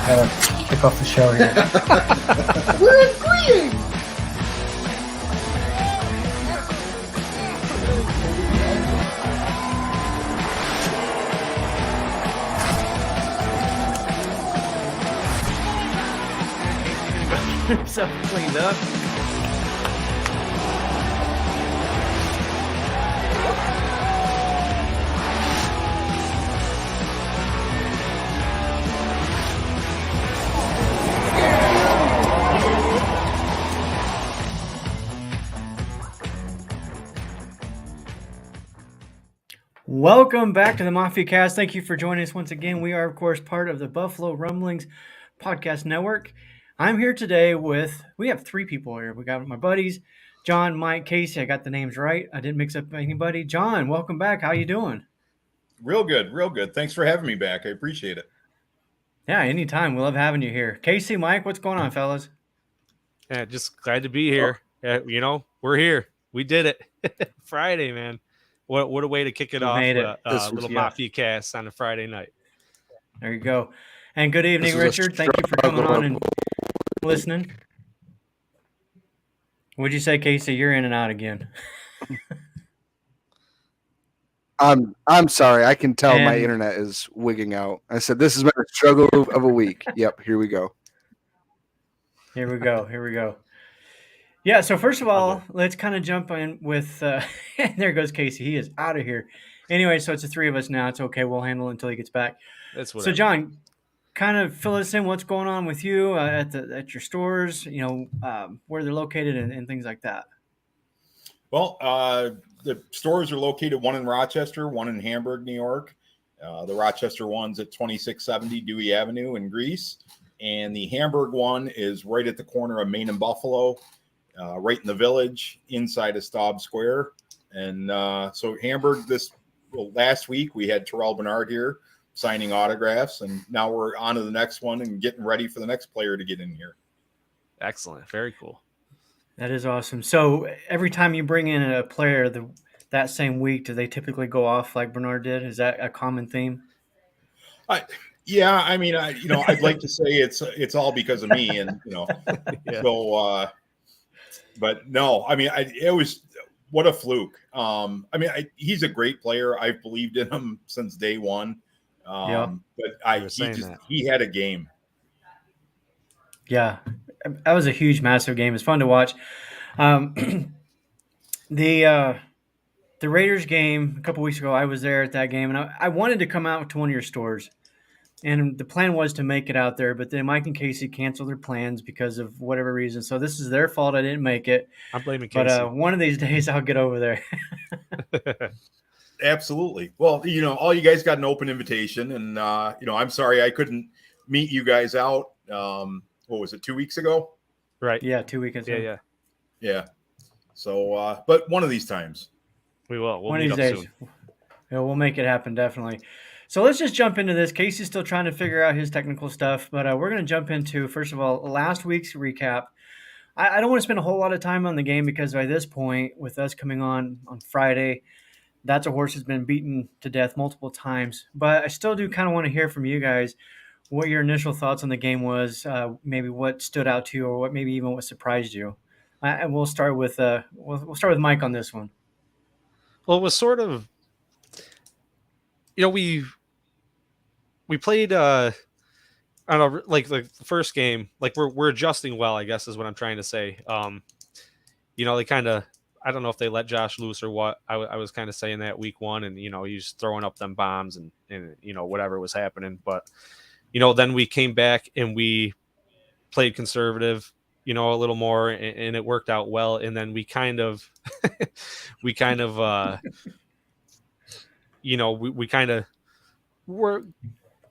Gotta kick off the show here. We're agreeing. So cleaned up. Welcome back to the Mafia Cast. Thank you for joining us once again. We are, of course, part of the Buffalo Rumblings Podcast Network. I'm here today we have three people here. We got my buddies, John, Mike, Casey. I got the names right. I didn't mix up anybody. John, welcome back. How you doing? Real good, real good. Thanks for having me back. I appreciate it. Yeah, anytime. We love having you here. Casey, Mike, what's going on, fellas? Yeah, just glad to be here. We're here. We did it. Friday, man. What a way to kick it off. Made it. Little Mafia Cast on a Friday night. There you go. And good evening, Richard. Thank you for coming on and listening. What'd you say, Casey? You're in and out again. I'm sorry. I can tell my internet is wigging out. I said this has been a struggle of a week. Yep, here we go. Here we go. Yeah, so first of all, let's kind of jump in with there goes Casey. He is out of here. Anyway, so it's the three of us now. It's okay. We'll handle it until he gets back. That's what. So, John, kind of fill us in. What's going on with you at your stores? Where they're located and things like that. Well, the stores are located, one in Rochester, one in Hamburg, New York. The Rochester one's at 2670 Dewey Avenue in Greece. And the Hamburg one is right at the corner of Main and Buffalo, right in the village, inside of Staub Square. And so Hamburg, last week, we had Terrell Bernard here signing autographs. And now we're on to the next one and getting ready for the next player to get in here. Excellent. Very cool. That is awesome. So every time you bring in a player that same week, do they typically go off like Bernard did? Is that a common theme? Yeah, I mean, I'd like to say it's all because of me, and Yeah. so. But no, I mean, it was what a fluke. He's a great player. I've believed in him since day one. But he had a game. Yeah, that was a huge, massive game. It's fun to watch. The Raiders game a couple weeks ago, I was there at that game, and I wanted to come out to one of your stores. And the plan was to make it out there, but then Mike and Casey canceled their plans because of whatever reason. So this is their fault I didn't make it. I'm blaming Casey. But one of these days I'll get over there. Absolutely. Well, all you guys got an open invitation, and I'm sorry I couldn't meet you guys out. What was it, 2 weeks ago? Right. Yeah, 2 weekends ago. Yeah. So, but one of these times. We will. We'll one meet of these up days. soon. Yeah, we'll make it happen, definitely. So let's just jump into this. Casey's still trying to figure out his technical stuff, but we're going to jump into, first of all, last week's recap. I don't want to spend a whole lot of time on the game because by this point, with us coming on Friday, that's a horse that's been beaten to death multiple times. But I still do kind of want to hear from you guys what your initial thoughts on the game was, maybe what stood out to you, or what maybe even what surprised you. And we'll start with Mike on this one. Well, it was sort of, we played, I don't know, like the first game, like we're adjusting well, I guess is what I'm trying to say. They kind of, I don't know if they let Josh loose or what. I was kind of saying that week one, and he's throwing up them bombs and whatever was happening. But then we came back and we played conservative, a little more, and it worked out well. And then we kind of,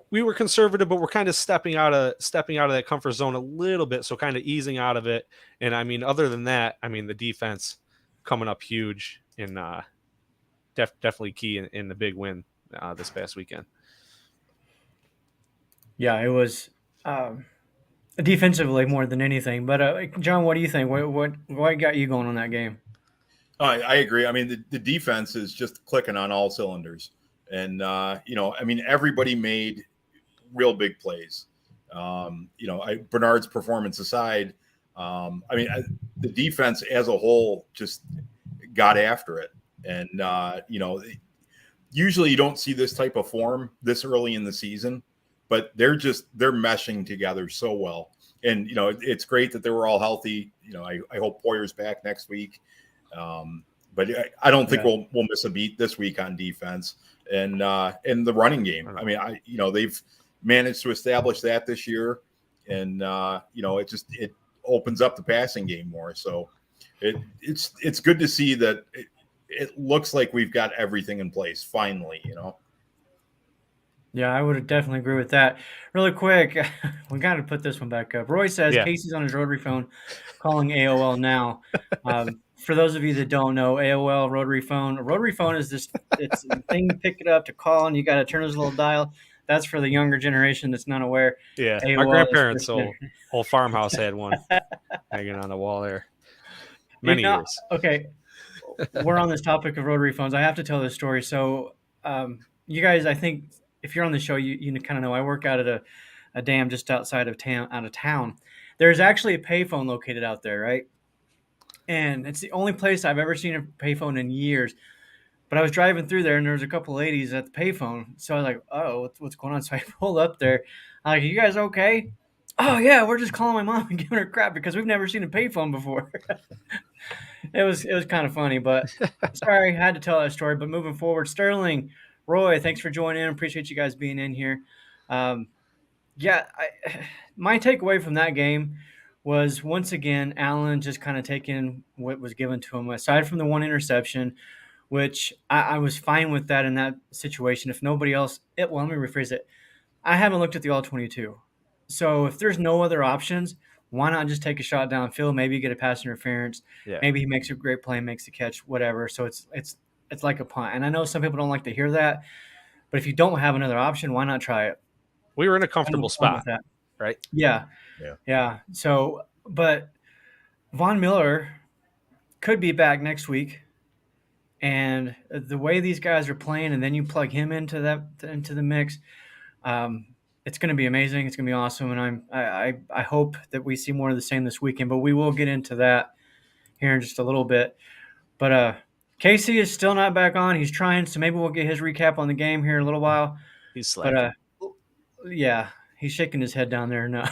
we were conservative, but we're kind of stepping out of that comfort zone a little bit. So kind of easing out of it. And I mean, other than that, I mean, the defense coming up huge and definitely key in the big win this past weekend. Yeah, it was defensively more than anything. But John, what do you think? What got you going on that game? I agree. I mean, the defense is just clicking on all cylinders. And, everybody made real big plays. Bernard's performance aside, the defense as a whole just got after it. And, usually you don't see this type of form this early in the season, but they're meshing together so well. And, it's great that they were all healthy. I hope Poyer's back next week. But I don't think we'll miss a beat this week on defense and the running game. They've managed to establish that this year, and it opens up the passing game more. So it's good to see that it looks like we've got everything in place finally. Yeah, I would definitely agree with that. Really quick, we got to put this one back up. Roy says Casey's on his rotary phone calling AOL now. For those of you that don't know, AOL rotary phone. A rotary phone is it's a thing you pick it up to call, and you got to turn this little dial. That's for the younger generation that's not aware. Yeah, AOL my grandparents' old farmhouse had one hanging on the wall there. Many years. Okay, we're on this topic of rotary phones. I have to tell this story. So, you guys, I think if you're on the show, you kind of know I work out at a dam just outside of town. There's actually a payphone located out there, right? And it's the only place I've ever seen a payphone in years. But I was driving through there, and there was a couple ladies at the payphone. So I was like, "Oh, what's going on?" So I pulled up there. I'm like, "Are you guys okay?" "Oh yeah, we're just calling my mom and giving her crap because we've never seen a payphone before." It was kind of funny, but sorry, I had to tell that story. But moving forward, Sterling, Roy, thanks for joining in. Appreciate you guys being in here. My takeaway from that game was, once again, Allen just kind of taking what was given to him. Aside from the one interception, which I was fine with that in that situation. If nobody else, let me rephrase it. I haven't looked at the all-22. So if there's no other options, why not just take a shot downfield, maybe get a pass interference, maybe he makes a great play, makes the catch, whatever. So it's like a punt. And I know some people don't like to hear that, but if you don't have another option, why not try it? We were in a comfortable spot, right? Yeah. So, but Von Miller could be back next week. And the way these guys are playing, and then you plug him into the mix, it's going to be amazing. It's going to be awesome, and I hope that we see more of the same this weekend. But we will get into that here in just a little bit. But Casey is still not back on. He's trying, so maybe we'll get his recap on the game here in a little while. He's slacking. But he's shaking his head down there. No,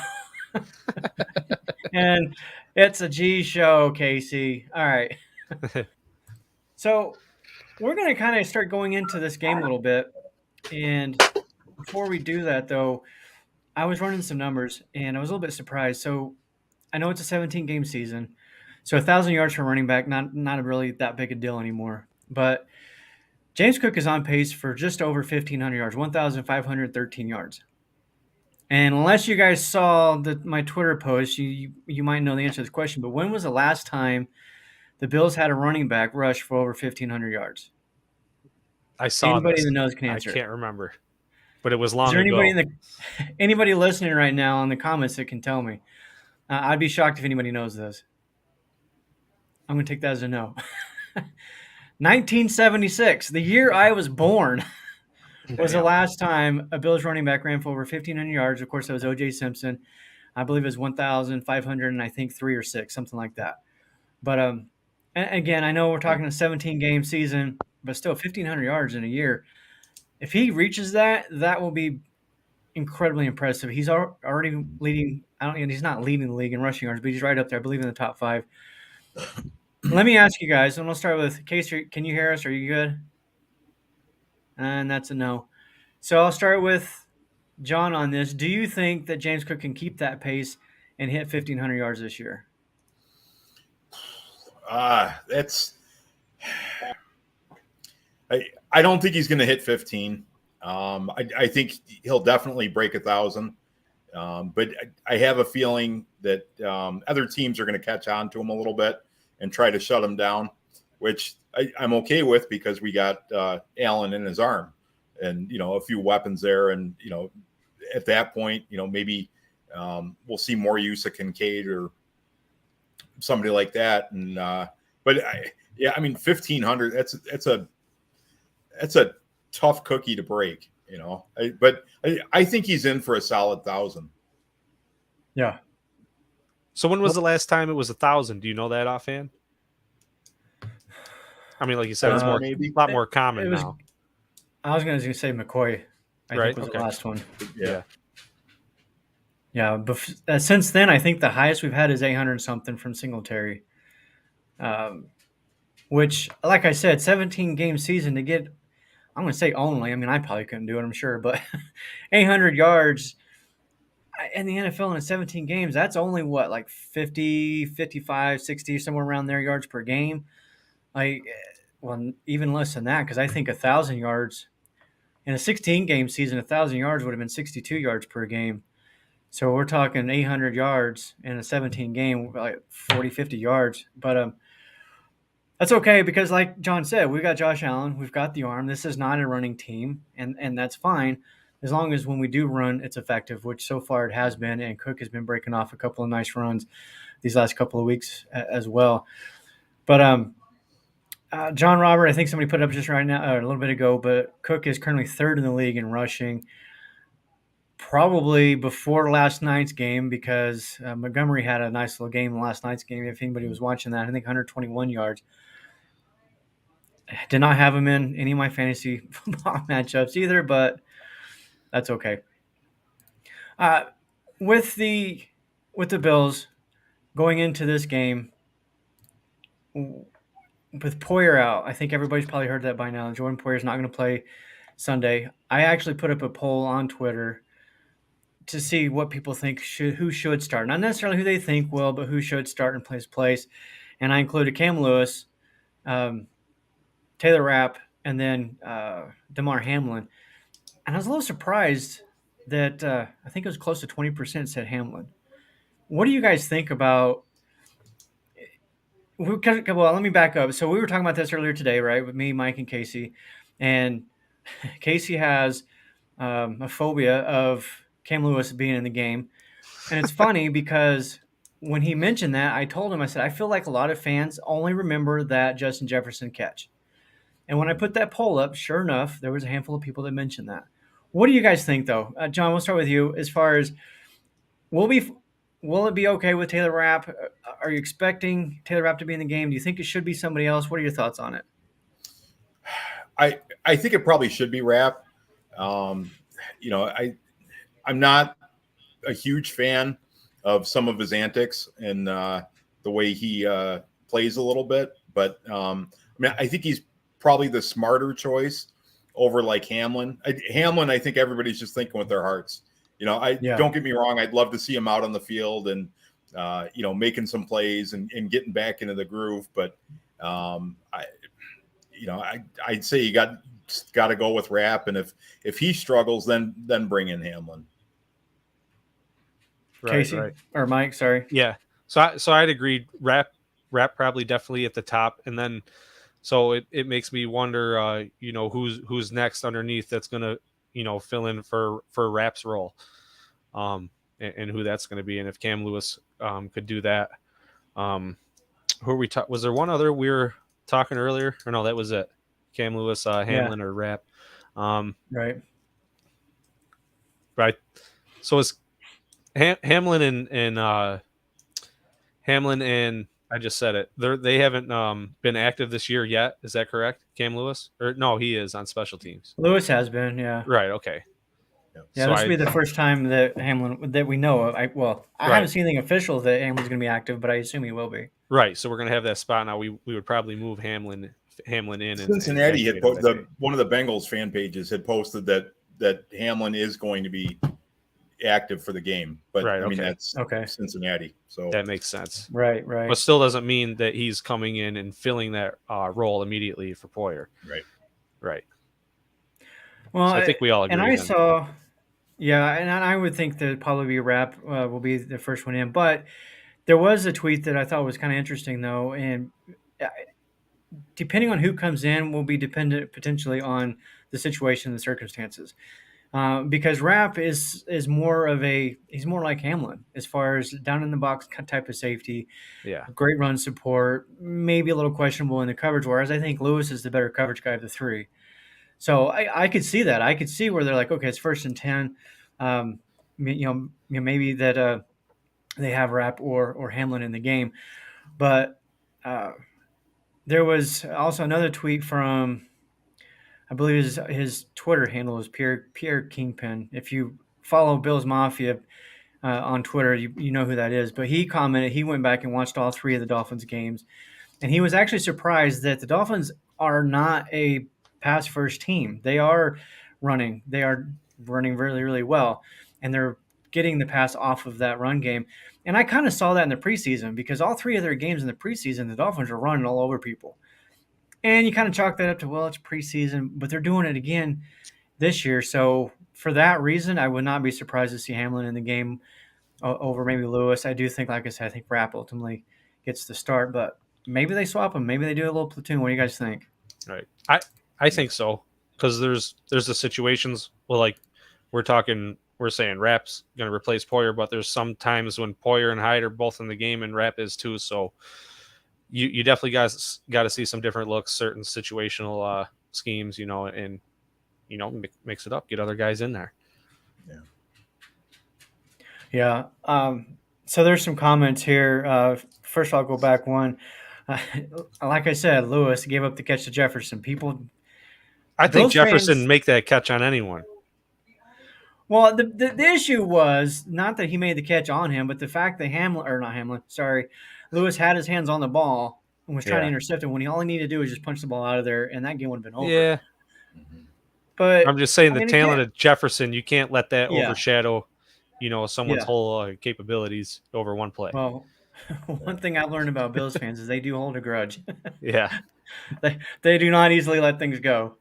and it's a G show, Casey. All right. So we're going to kind of start going into this game a little bit. And before we do that, though, I was running some numbers, and I was a little bit surprised. So I know it's a 17-game season. So 1,000 yards for running back, not really that big a deal anymore. But James Cook is on pace for just over 1,500 yards, 1,513 yards. And unless you guys saw my Twitter post, you might know the answer to this question. But when was the last time the Bills had a running back rush for over 1,500 yards? I saw anybody this. that knows can answer. I can't remember, but it was long Is there ago. Anybody listening right now in the comments that can tell me? I'd be shocked if anybody knows this. I'm going to take that as a no. 1976, the year I was born, was the last time a Bills running back ran for over 1,500 yards. Of course, that was O.J. Simpson. I believe it was 1,500 and I think 3 or 6, something like that. But and again, I know we're talking a 17-game season, but still 1,500 yards in a year. If he reaches that, that will be incredibly impressive. He's already leading. He's not leading the league in rushing yards, but he's right up there, I believe, in the top 5. Let me ask you guys, and we'll start with Casey. Can you hear us? Are you good? And that's a no. So I'll start with John on this. Do you think that James Cook can keep that pace and hit 1,500 yards this year? I don't think he's going to hit 15. I think he'll definitely break 1,000. But I have a feeling that other teams are going to catch on to him a little bit and try to shut him down, which I'm okay with because we got Allen in his arm and, a few weapons there. And, at that point, maybe we'll see more use of Kincaid or somebody like that. And, but 1,500, that's a tough cookie to break, but I think he's in for a solid 1,000. Yeah. So when was the last time it was 1,000? Do you know that offhand? I mean, like you said, it's a Maybe. lot more common It was. now, I was going to say McCoy. I right? think was Okay. the last one. Yeah. Yeah. Since then, I think the highest we've had is 800 something from Singletary. Which, like I said, 17 game season to get. I'm going to say only. I mean, I probably couldn't do it, I'm sure, but 800 yards in the NFL in 17 games, that's only what, like 50, 55, 60, somewhere around there yards per game. Like, well, even less than that, because I think 1,000 yards in a 16 game season, 1,000 yards would have been 62 yards per game. So we're talking 800 yards in a 17 game, like 40, 50 yards. But that's okay because, like John said, we've got Josh Allen, we've got the arm. This is not a running team, and that's fine as long as when we do run, it's effective, which so far it has been. And Cook has been breaking off a couple of nice runs these last couple of weeks as well. But John Robert, I think somebody put it up just right now, a little bit ago, but Cook is currently third in the league in rushing. Probably before last night's game because Montgomery had a nice little game in last night's game. If anybody was watching that, I think 121 yards. Did not have him in any of my fantasy football matchups either, but that's okay. With the Bills going into this game with Poyer out, I think everybody's probably heard that by now. Jordan Poyer's not going to play Sunday. I actually put up a poll on Twitter to see what people think who should start. Not necessarily who they think will, but who should start in his place. And I included Cam Lewis, Taylor Rapp, and then Damar Hamlin. And I was a little surprised that I think it was close to 20% said Hamlin. What do you guys think about? Well, let me back up. So we were talking about this earlier today, right, with me, Mike, and Casey. And Casey has a phobia of Cam Lewis being in the game. And it's funny because when he mentioned that, I told him, I said, I feel like a lot of fans only remember that Justin Jefferson catch. And when I put that poll up, sure enough, there was a handful of people that mentioned that. What do you guys think, though? John, we'll start with you. As far as will it be okay with Taylor Rapp? Are you expecting Taylor Rapp to be in the game? Do you think it should be somebody else? What are your thoughts on it? I think it probably should be Rapp. I'm not a huge fan of some of his antics and the way he plays a little bit, but I think he's probably the smarter choice over like Hamlin. Hamlin, I think everybody's just thinking with their hearts. Don't get me wrong. I'd love to see him out on the field and making some plays and getting back into the groove. But I'd say you got to go with Rapp, and if he struggles, then bring in Hamlin. Casey or Mike, sorry. Yeah. So I'd agree. Rapp probably definitely at the top, and then so it makes me wonder, who's next underneath that's gonna fill in for Rapp's role, and who that's going to be, and if Cam Lewis could do that. Who are we was there one other we were talking earlier, or no, that was it? Cam Lewis, Hamlin, or Rapp. Right. So it's Hamlin and Hamlin and I just said it. They haven't been active this year yet. Is that correct? Cam Lewis? Or no, he is on special teams. Lewis has been, yeah. Right. Okay. Yeah, this will be the first time that Hamlin that we know of. I haven't seen anything official that Hamlin's going to be active, but I assume he will be. Right. So we're going to have that spot now. We would probably move Hamlin in. Cincinnati had one of the Bengals fan pages had posted that Hamlin is going to be active for the game, but that's Cincinnati, so that makes sense. Right. But still doesn't mean that he's coming in and filling that role immediately for Poyer. Right. Well, so I think we all agree. And I saw. Yeah, and I would think that probably Rapp will be the first one in. But there was a tweet that I thought was kind of interesting, though, and depending on who comes in will be dependent potentially on the situation and the circumstances. Because Rapp is more he's more like Hamlin as far as down in the box type of safety. Yeah, great run support, maybe a little questionable in the coverage. Whereas I think Lewis is the better coverage guy of the three. So I could see that. I could see where they're like, okay, it's 1st and 10. Maybe that they have Rapp or Hamlin in the game. But there was also another tweet from, I believe his Twitter handle is Pierre Kingpin. If you follow Bill's Mafia on Twitter, you know who that is. But he commented, he went back and watched all 3 of the Dolphins games, and he was actually surprised that the Dolphins are not a pass first team. They are running really, really well, and they're getting the pass off of that run game. And I kind of saw that in the preseason, because all 3 of their games in the preseason, the Dolphins are running all over people. And you kind of chalk that up to, well, it's preseason, but they're doing it again this year. So for that reason, I would not be surprised to see Hamlin in the game over maybe Lewis. I do think, like I said, I think Rapp ultimately gets the start, but maybe they swap them. Maybe they do a little platoon. What do you guys think? Right. I think so, because there's the situations, well, like we're saying Rapp's going to replace Poyer, but there's some times when Poyer and Hyde are both in the game and Rapp is too. So you definitely got to see some different looks, certain situational schemes, and mix it up, get other guys in there. Yeah. So there's some comments here. First, I'll go back one. Like I said, Lewis gave up the catch to Jefferson. I think Jefferson make that catch on anyone. Well, the issue was not that he made the catch on him, but the fact that Lewis had his hands on the ball and was trying to intercept it when all he needed to do was just punch the ball out of there, and that game would have been over. Yeah. But I'm just saying, the talent of Jefferson, you can't let that overshadow, someone's Yeah. whole capabilities over one play. Well, one thing I've learned about Bills fans is they do hold a grudge. Yeah. They do not easily let things go.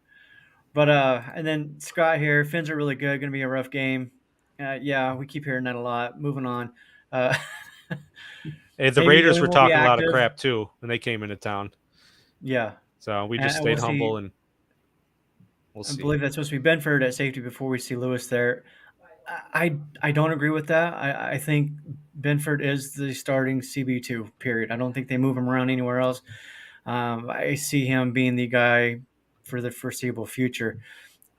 But and then Scott here, Finns are really good. Going to be a rough game. Yeah, we keep hearing that a lot. Moving on. Hey, the Raiders were talking a lot of crap too when they came into town. Yeah. So we just stayed humble, and we'll see. I believe that's supposed to be Benford at safety before we see Lewis there. I don't agree with that. I think Benford is the starting CB2, period. I don't think they move him around anywhere else. I see him being the guy for the foreseeable future.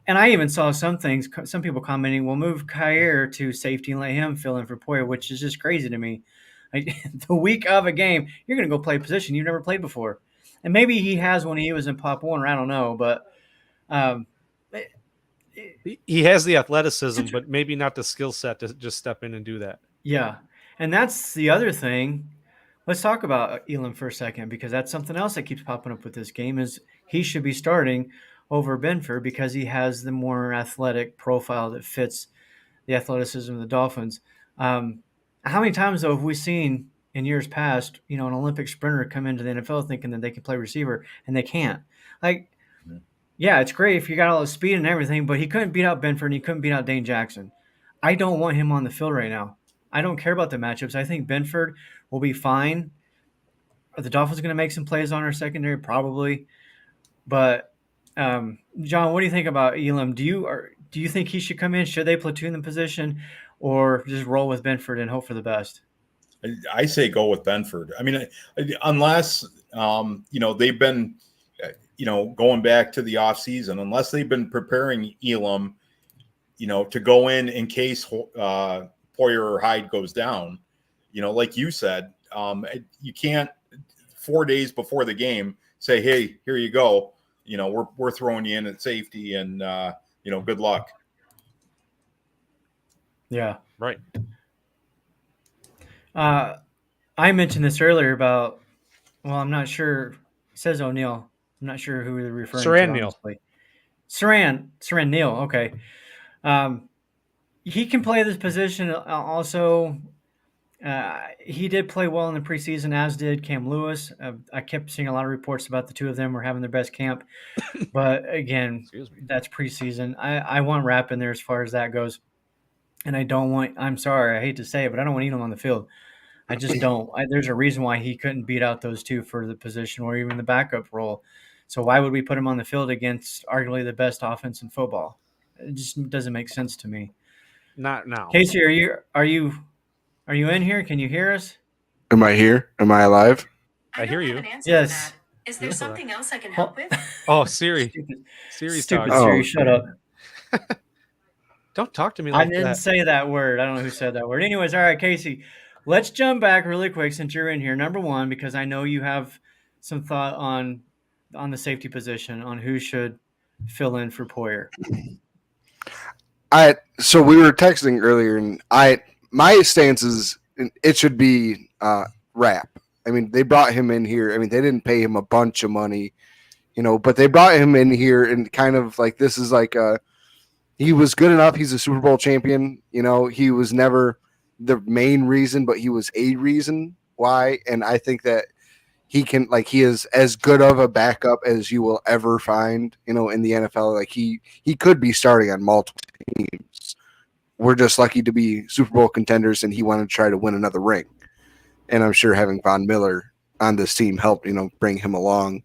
And I even saw some people commenting, well, move Kaiir to safety and let him fill in for Poyer, which is just crazy to me. The week of a game, you're going to go play a position you've never played before. And maybe he has when he was in Pop Warner, I don't know. But he has the athleticism, but maybe not the skill set to just step in and do that. Yeah. And that's the other thing. Let's talk about Elam for a second, because that's something else that keeps popping up with this game is he should be starting over Benford because he has the more athletic profile that fits the athleticism of the Dolphins. How many times, though, have we seen in years past, an Olympic sprinter come into the NFL thinking that they can play receiver, and they can't? Yeah, it's great if you got all the speed and everything, but he couldn't beat out Benford and he couldn't beat out Dane Jackson. I don't want him on the field right now. I don't care about the matchups. I think Benford will be fine. Are the Dolphins going to make some plays on our secondary? Probably. But, John, what do you think about Elam? Do you think he should come in? Should they platoon the position or just roll with Benford and hope for the best? I say go with Benford. I mean, unless, they've been, going back to the offseason, unless they've been preparing Elam, to go in case Poyer or Hyde goes down, like you said, you can't 4 days before the game say, hey, here you go. We're throwing you in at safety and, good luck. Yeah. Right. I mentioned this earlier about, I'm not sure. It says O'Neal. I'm not sure who they're referring Saran to. Neal. Saran Neal. Okay. He can play this position also. He did play well in the preseason, as did Cam Lewis. I kept seeing a lot of reports about the two of them were having their best camp. But again, that's preseason. I want Rapp in there as far as that goes. And I'm sorry, I hate to say it, but I don't want Elam on the field. I just don't. There's a reason why he couldn't beat out those two for the position or even the backup role. So why would we put him on the field against arguably the best offense in football? It just doesn't make sense to me. Not now. Casey, are you in here? Can you hear us? Am I here? Am I alive? I hear you. Yes. Is there something else I can help with? Oh, Siri. Siri's Stupid talking. Siri, shut up. Don't talk to me like that. I didn't say that word. I don't know who said that word. Anyways, all right, Casey. let's jump back really quick since you're in here. Number one, because I know you have some thought on the safety position on who should fill in for Poyer. So we were texting earlier, and my stance is it should be Rap. I mean, they brought him in here. I mean, they didn't pay him a bunch of money, but they brought him in here and kind of like this is like he was good enough. He's a Super Bowl champion. He was never the main reason, but he was a reason why. And I think that he is as good of a backup as you will ever find, in the NFL. Like he could be starting on multiple teams. We're just lucky to be Super Bowl contenders, and he wanted to try to win another ring. And I'm sure having Von Miller on this team helped, bring him along.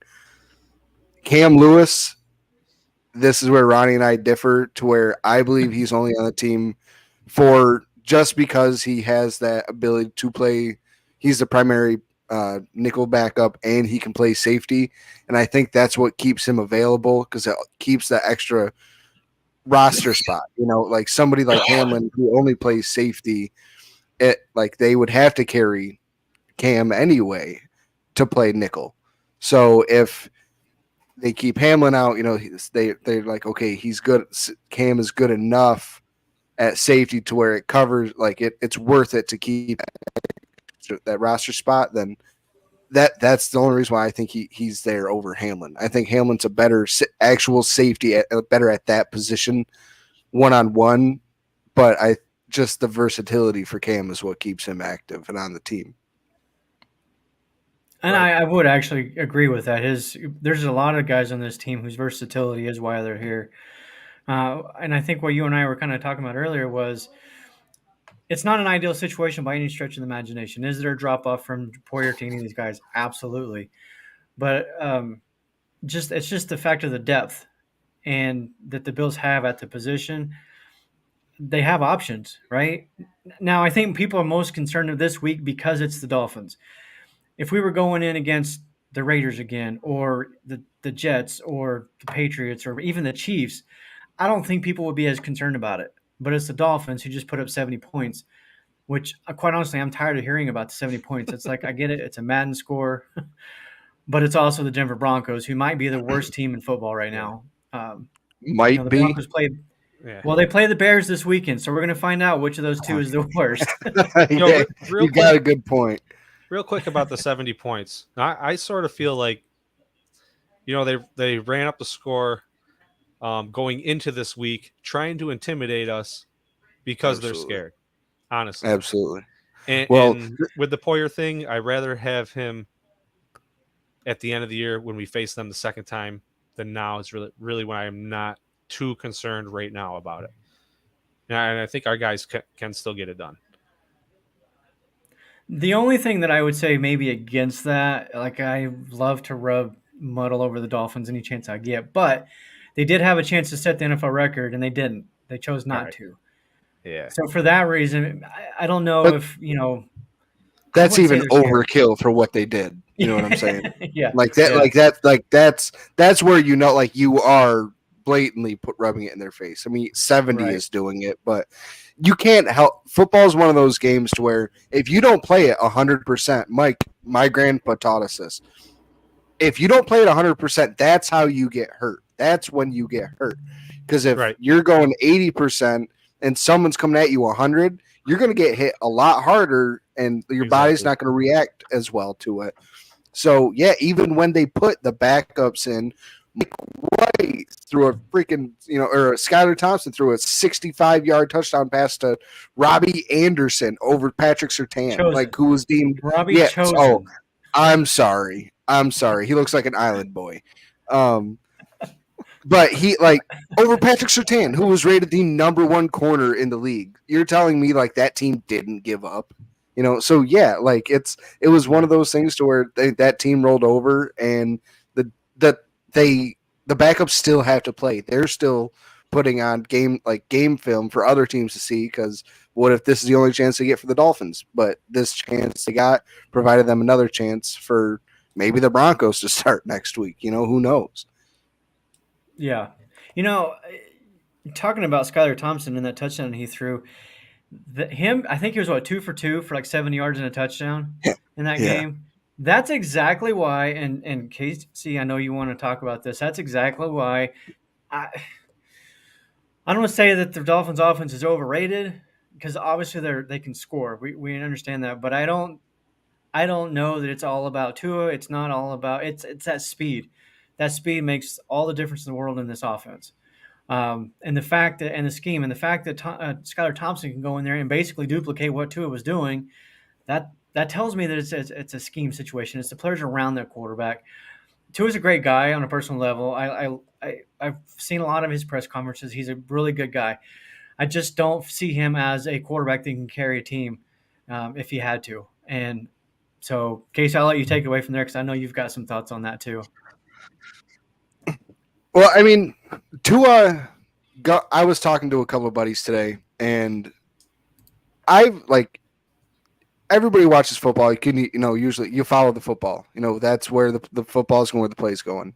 Cam Lewis, this is where Ronnie and I differ, to where I believe he's only on the team for just because he has that ability to play. He's the primary nickel backup, and he can play safety. And I think that's what keeps him available, because it keeps that extra roster spot. Like somebody like Hamlin who only plays safety, they would have to carry Cam anyway to play nickel. So if they keep Hamlin out, they're like, okay, he's good. Cam is good enough at safety to where it covers, it's worth it to keep that roster spot. Then that's the only reason why I think he's there over Hamlin. I think Hamlin's a better actual safety, better at that position one-on-one, but just the versatility for Cam is what keeps him active and on the team. And right. I would actually agree with that. There's a lot of guys on this team whose versatility is why they're here. And I think what you and I were kind of talking about earlier was it's not an ideal situation by any stretch of the imagination. Is there a drop-off from Poyer to any of these guys? Absolutely. But it's just the fact of the depth and that the Bills have at the position. They have options, right? Now, I think people are most concerned of this week because it's the Dolphins. If we were going in against the Raiders again, or the Jets, or the Patriots, or even the Chiefs, I don't think people would be as concerned about it. But it's the Dolphins who just put up 70 points, which quite honestly, I'm tired of hearing about the 70 points. It's like, I get it. It's a Madden score, but it's also the Denver Broncos, who might be the worst team in football right now. The Broncos played. Yeah. Well, they play the Bears this weekend, so we're going to find out which of those two is the worst. You got a good point. Real quick about the 70 points. I sort of feel like, they ran up the score going into this week, trying to intimidate us because Absolutely. They're scared, honestly. Absolutely. And with the Poyer thing, I'd rather have him at the end of the year when we face them the second time than now. Is really when I'm not too concerned right now about it. And I think our guys can still get it done. The only thing that I would say maybe against that, I love to rub mud all over the Dolphins any chance I get, but they did have a chance to set the NFL record, and they didn't. They chose not to. Yeah. So for that reason, I don't know if, That's even overkill for what they did. You know what I'm saying? Yeah. That's where you are blatantly rubbing it in their face. I mean, 70 is doing it, but you can't help. Football is one of those games to where if you don't play it 100%, Mike, my grandpa taught us this. If you don't play it 100%, that's how you get hurt. That's when you get hurt. Because if you're going 80% and someone's coming at you 100, you're going to get hit a lot harder, and your body's not going to react as well to it. So, even when they put the backups in, White threw a freaking, or Skylar Thompson threw a 65-yard touchdown pass to Robbie Anderson over Patrick Surtain, who was deemed Robbie Chosen. Oh, I'm sorry. He looks like an island boy. But he over Patrick Surtain, who was rated the number one corner in the league. You're telling me that team didn't give up, So it was one of those things to where that team rolled over, and the backups still have to play. They're still putting on game film for other teams to see, because what if this is the only chance they get for the Dolphins? But this chance they got provided them another chance for maybe the Broncos to start next week. Who knows? Yeah. Talking about Skylar Thompson and that touchdown he threw, I think he was 2 for 2 for like 70 yards and a touchdown in that Yeah. game. That's exactly why. And Casey, I know you want to talk about this. That's exactly why I I don't want to say that the Dolphins' offense is overrated because obviously they can score. We understand that, but I don't know that it's all about Tua. It's not all about it's that speed. That speed makes all the difference in the world in this offense. And the fact that and the scheme and the fact that Skylar Thompson can go in there and basically duplicate what Tua was doing, that tells me that it's a scheme situation. It's the players around that quarterback. Tua's a great guy on a personal level. I've seen a lot of his press conferences. He's a really good guy. I just don't see him as a quarterback that can carry a team if he had to. And so, Casey, I'll let you take it away from there because I know you've got some thoughts on that too. Well, I mean, Tua. I was talking to a couple of buddies today, and everybody watches football. Usually you follow the football. That's where the football is going, where the play is going.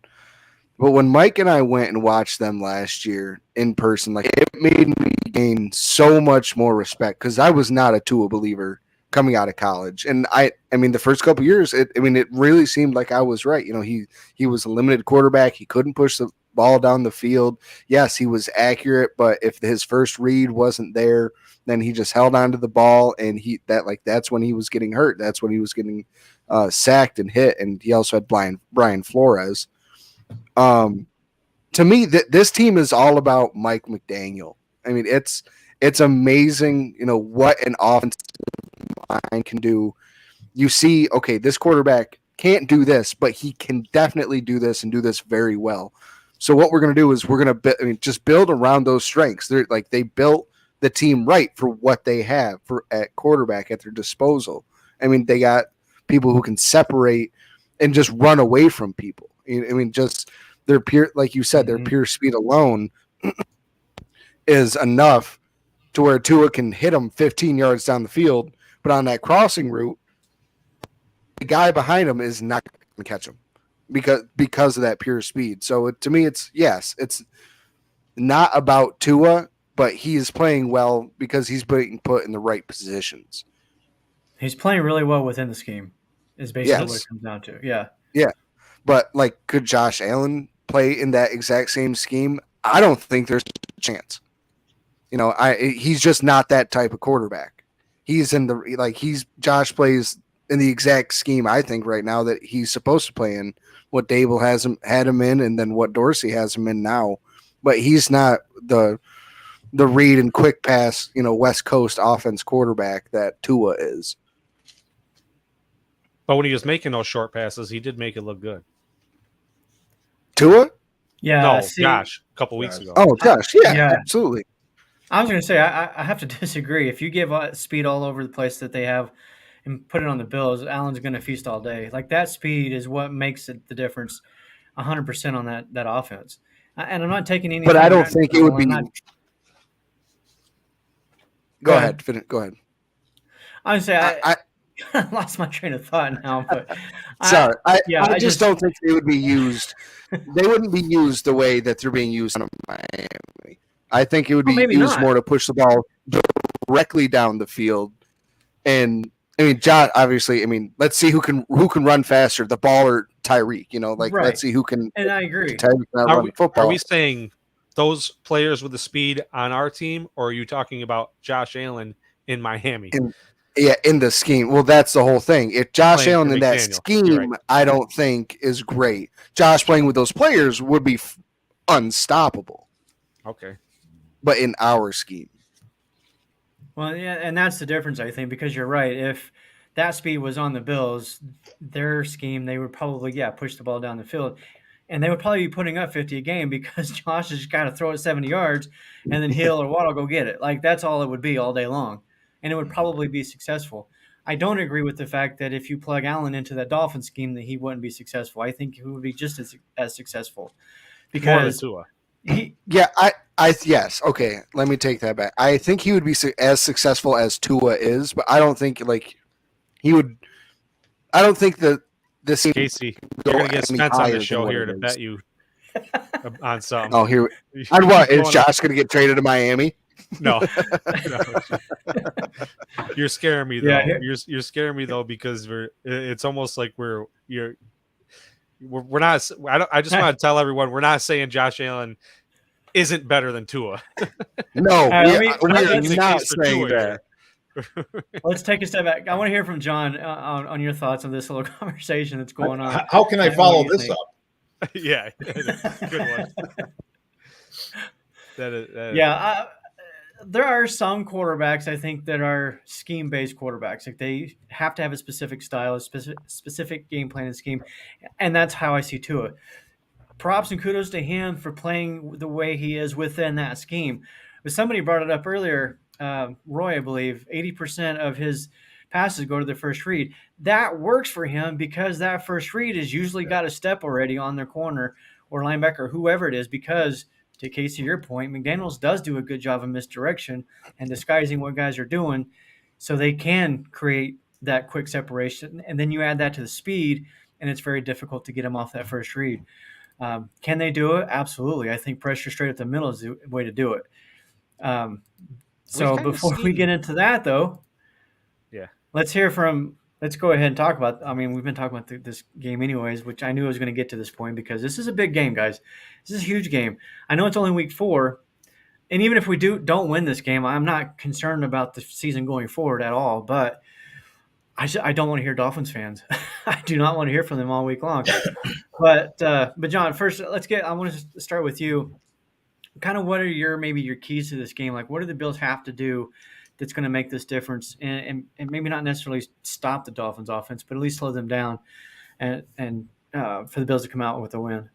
But when Mike and I went and watched them last year in person, it made me gain so much more respect because I was not a Tua believer coming out of college. And I mean, the first couple of years, it really seemed like I was right. He was a limited quarterback. He couldn't push the ball down the field. Yes, he was accurate, but if his first read wasn't there, then he just held onto the ball, and that's when he was getting hurt. That's when he was getting sacked and hit. And he also had Brian Flores. To me, this team is all about Mike McDaniel. I mean, it's amazing, what an offensive mind can do. You see, okay, this quarterback can't do this, but he can definitely do this and do this very well. So what we're going to do is we're going to just build around those strengths. They built the team right for what they have at quarterback at their disposal. I mean, they got people who can separate and just run away from people. I mean, just their pure, like you said, their pure speed alone is enough to where Tua can hit them 15 yards down the field, but on that crossing route, the guy behind him is not going to catch him because of that pure speed. So to me, it's not about Tua, but he is playing well because he's being put in the right positions. He's playing really well within the scheme is basically what it comes down to. Yeah. Yeah. But could Josh Allen play in that exact same scheme? I don't think there's a chance. He's just not that type of quarterback. Josh plays in the exact scheme I think right now that he's supposed to play in, what Dable had him in, and then what Dorsey has him in now. But he's not the read and quick pass, West Coast offense quarterback that Tua is. But when he was making those short passes, he did make it look good. Tua? Yeah. Josh, a couple weeks ago. Oh, Josh. Yeah, absolutely. I was going to say, I have to disagree. If you give speed all over the place that they have and put it on the Bills, Allen's going to feast all day. That speed is what makes it the difference 100% on that offense. And I'm not taking anything. But I don't think it would be. Go ahead. Go ahead. I would say I lost my train of thought now. But sorry. I just don't think they would be used. They wouldn't be used the way that they're being used in Miami. I think it would be used more to push the ball directly down the field. And John, obviously, let's see who can run faster, the ball or Tyreek. Right. Let's see who can. And I agree. Are we saying those players with the speed on our team, or are you talking about Josh Allen in Miami? In the scheme. Well, that's the whole thing. If Josh Allen in that scheme, right, I don't think is great. Josh playing with those players would be unstoppable. Okay. But in our scheme. Well, yeah, and that's the difference, I think, because you're right. If that speed was on the Bills, their scheme, they would probably, push the ball down the field. And they would probably be putting up 50 a game because Josh has got to throw it 70 yards and then Hill or Waddle go get it. That's all it would be all day long. And it would probably be successful. I don't agree with the fact that if you plug Allen into that Dolphin scheme, that he wouldn't be successful. I think he would be just as successful. Because yes. Okay, let me take that back. I think he would be as successful as Tua is, but I don't think he would. I don't think that this. Casey, you're gonna get Spence on the show here to bet you on something. Oh, here. On what is Josh gonna get traded to Miami? No. You're scaring me though. Yeah, You're scaring me though because it's almost like we're not. I just want to tell everyone we're not saying Josh Allen isn't better than Tua. No, right, we are let's- not case for saying Tua that. Let's take a step back. I want to hear from John on your thoughts on this little conversation that's going on. How can I And follow what you this think. up? Yeah, good one. That is. Yeah, there are some quarterbacks I think that are scheme-based quarterbacks. Like they have to have a specific style, a specific game plan and scheme, and that's how I see Tua. Props and kudos to him for playing the way he is within that scheme. But somebody brought it up earlier, Roy, I believe, 80% of his passes go to the first read. That works for him because that first read has usually got a step already on their corner or linebacker, whoever it is, because to Casey, your point, McDaniels does do a good job of misdirection and disguising what guys are doing so they can create that quick separation. And then you add that to the speed, and it's very difficult to get them off that first read. Can they do it? Absolutely. I think pressure straight up the middle is the way to do it. So before we get into that, though, let's go ahead and talk about. I mean, we've been talking about this game anyways, which I knew I was going to get to this point because this is a big game, guys. This is a huge game. I know it's only week 4, and even if we don't win this game, I'm not concerned about the season going forward at all. But I don't want to hear Dolphins fans. I do not want to hear from them all week long. But John, first I want to start with you. Kind of what are your keys to this game? Like, what do the Bills have to do that's going to make this difference, and maybe not necessarily stop the Dolphins' offense, but at least slow them down, and for the Bills to come out with a win?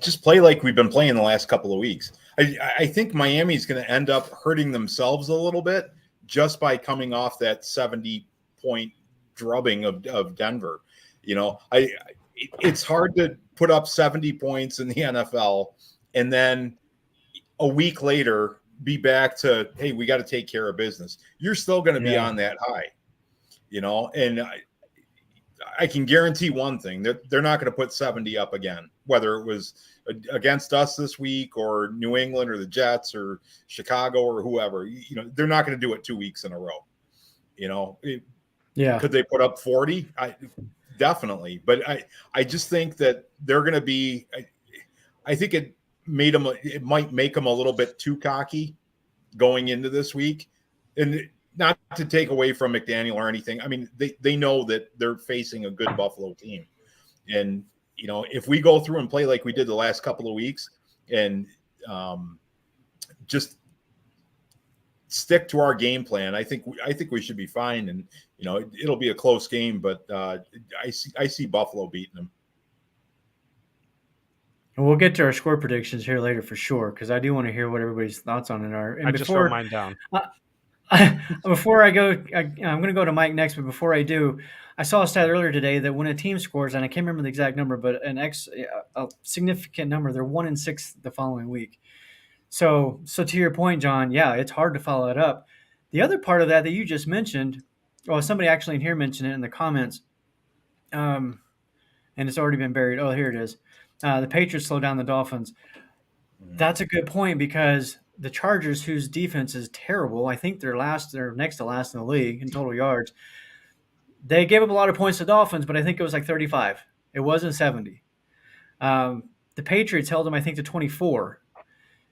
Just play like we've been playing the last couple of weeks. I think Miami's going to end up hurting themselves a little bit just by coming off that 70-point drubbing of Denver. It's hard to put up 70 points in the NFL and then a week later be back to, hey, we got to take care of business. You're still going to be on that high, and I can guarantee one thing, that they're not going to put 70 up again, whether it was against us this week or New England or the Jets or Chicago or whoever. They're not going to do it 2 weeks in a row. Could they put up 40? Definitely. But I just think that they're going to be, I think it might make them a little bit too cocky going into this week. And not to take away from McDaniel or anything. I mean, they know that they're facing a good Buffalo team. And, if we go through and play like we did the last couple of weeks and just stick to our game plan, I think we should be fine. And, it'll be a close game, but I see Buffalo beating them. And we'll get to our score predictions here later for sure, because I do want to hear what everybody's thoughts on it are. And just wrote mine down. Before I go, I'm going to go to Mike next, but before I do, I saw a stat earlier today that when a team scores, and I can't remember the exact number, but a significant number, they're 1-6 the following week. So to your point, John, yeah, it's hard to follow it up. The other part of that you just mentioned, somebody actually in here mentioned it in the comments, and it's already been buried. Oh, here it is. The Patriots slow down the Dolphins. That's a good point because the Chargers, whose defense is terrible, I think they're next to last in the league in total yards. They gave up a lot of points to the Dolphins, but I think it was like 35. It wasn't 70. The Patriots held them, I think, to 24.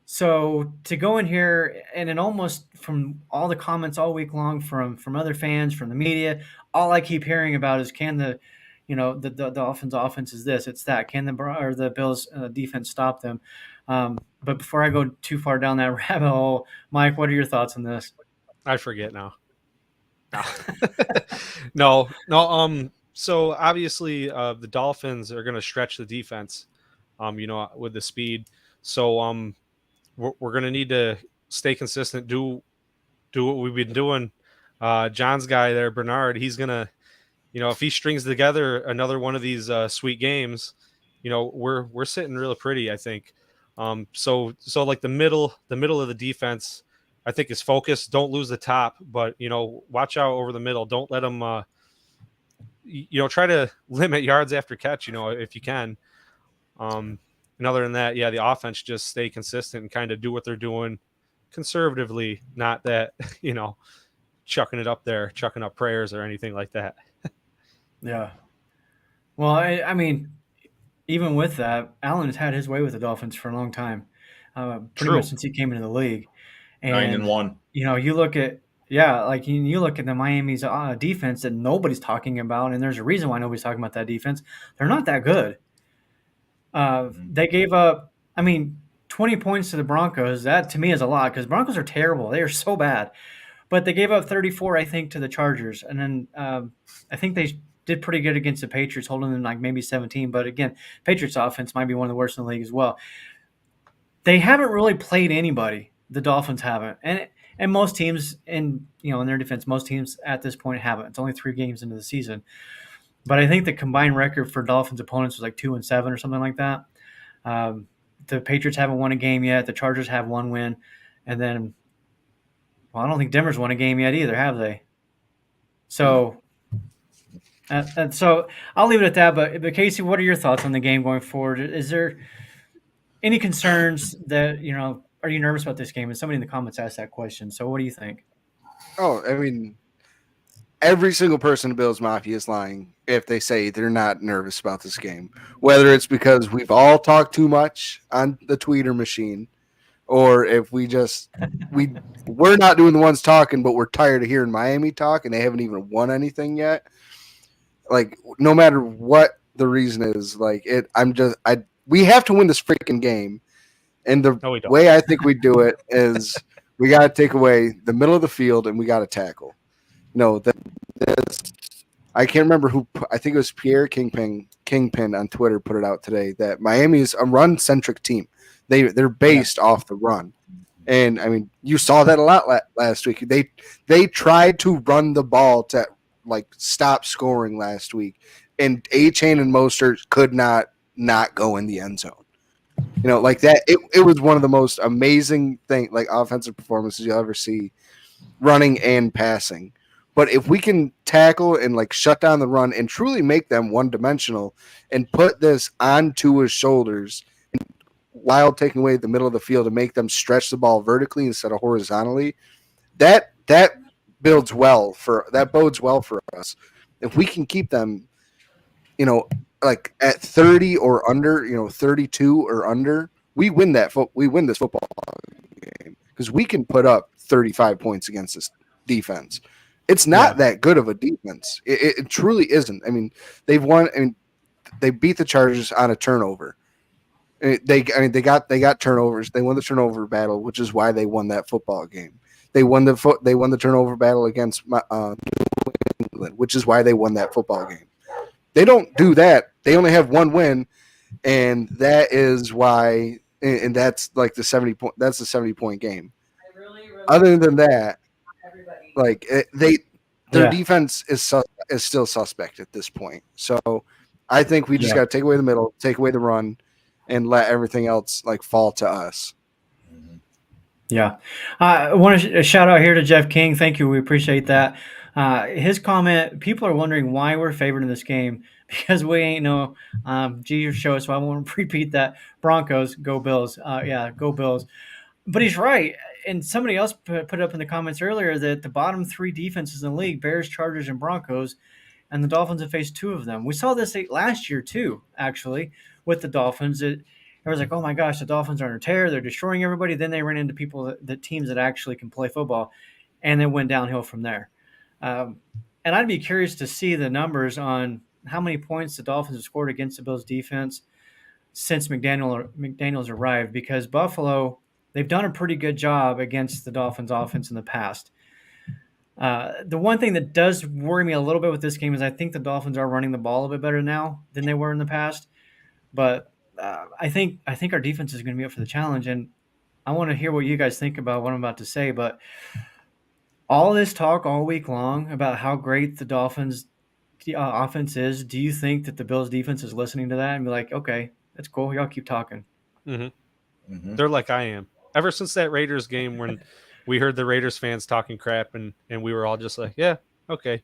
So to go in here and then almost from all the comments all week long from other fans, from the media, all I keep hearing about is can the Dolphins offense is this, it's that. Can the Bills defense stop them? But before I go too far down that rabbit hole, Mike, what are your thoughts on this? I forget now. No. So obviously, the Dolphins are going to stretch the defense, with the speed. So we're going to need to stay consistent. Do what we've been doing. John's guy there, Bernard, he's going to, if he strings together another one of these sweet games, we're sitting really pretty, I think. So like the middle of the defense, I think is focused. Don't lose the top, but watch out over the middle. Don't let them, try to limit yards after catch, if you can. And other than that, the offense just stay consistent and kind of do what they're doing, conservatively, not that, chucking it up there, chucking up prayers or anything like that. Yeah. Well, I mean, even with that, Allen has had his way with the Dolphins for a long time, pretty True. much since he came into the league. 9-1. You look at you look at the Miami's defense that nobody's talking about, and there's a reason why nobody's talking about that defense. They're not that good. They gave up, 20 points to the Broncos. That to me is a lot because Broncos are terrible. They are so bad. But they gave up 34, I think, to the Chargers, and then I think they did pretty good against the Patriots, holding them like maybe 17. But again, Patriots offense might be one of the worst in the league as well. They haven't really played anybody. The Dolphins haven't, and most teams in their defense, most teams at this point haven't. It's only 3 games into the season, but I think the combined record for Dolphins opponents was like 2-7 or something like that. The Patriots haven't won a game yet. The Chargers have 1 win, and then, well, I don't think Denver's won a game yet either, have they? So, and so I'll leave it at that. But Casey, what are your thoughts on the game going forward? Is there any concerns that are you nervous about this game? And somebody in the comments asked that question. So what do you think? Oh, I mean, every single person in Bills Mafia is lying if they say they're not nervous about this game. Whether it's because we've all talked too much on the tweeter machine, or if we're not doing the ones talking, but we're tired of hearing Miami talk and they haven't even won anything yet. Like, no matter what the reason is, we have to win this freaking game. And the way I think we do it is we got to take away the middle of the field and we got to tackle. I can't remember who. I think it was Pierre Kingpin on Twitter put it out today that Miami is a run-centric team. They're based off the run. And, I mean, you saw that a lot last week. They tried to run the ball to, stop scoring last week. And A-Chain and Mostert could not go in the end zone. Like that, it was one of the most amazing offensive performances you'll ever see, running and passing. But if we can tackle and shut down the run and truly make them one-dimensional and put this onto his shoulders while taking away the middle of the field and make them stretch the ball vertically instead of horizontally, that bodes well for us. If we can keep them, at 30 or under, 32 or under, we win this football game because we can put up 35 points against this defense. It's not that good of a defense. It truly isn't. I mean, they've won. I mean, they beat the Chargers on a turnover. They got turnovers. They won the turnover battle, which is why they won that football game. They won the turnover battle against New England, which is why they won that football game. They don't do that. They only have 1 win, and that is why. And that's the 70 point. That's the 70-point game. Other than that, their defense is still suspect at this point. So I think we just got to take away the middle, take away the run, and let everything else fall to us. Yeah. I want to shout out here to Jeff King. Thank you. We appreciate that. His comment, people are wondering why we're favored in this game because we ain't no Jesus show, so I won't repeat that. Broncos, go Bills. Go Bills. But he's right. And somebody else put up in the comments earlier that the bottom 3 defenses in the league, Bears, Chargers, and Broncos, and the Dolphins have faced 2 of them. We saw this last year too, actually, with the Dolphins. It was like, oh my gosh, the Dolphins are on a tear. They're destroying everybody. Then they ran into teams that actually can play football, and they went downhill from there. And I'd be curious to see the numbers on how many points the Dolphins have scored against the Bills defense since McDaniels arrived, because Buffalo, they've done a pretty good job against the Dolphins offense in the past. The one thing that does worry me a little bit with this game is I think the Dolphins are running the ball a bit better now than they were in the past. But I think our defense is going to be up for the challenge, and I want to hear what you guys think about what I'm about to say. But all this talk all week long about how great the Dolphins offense is, do you think that the Bills defense is listening to that and be like, okay, that's cool, y'all keep talking? Mm-hmm. Mm-hmm. They're like I am. Ever since that Raiders game when we heard the Raiders fans talking crap and we were all just like, yeah, okay.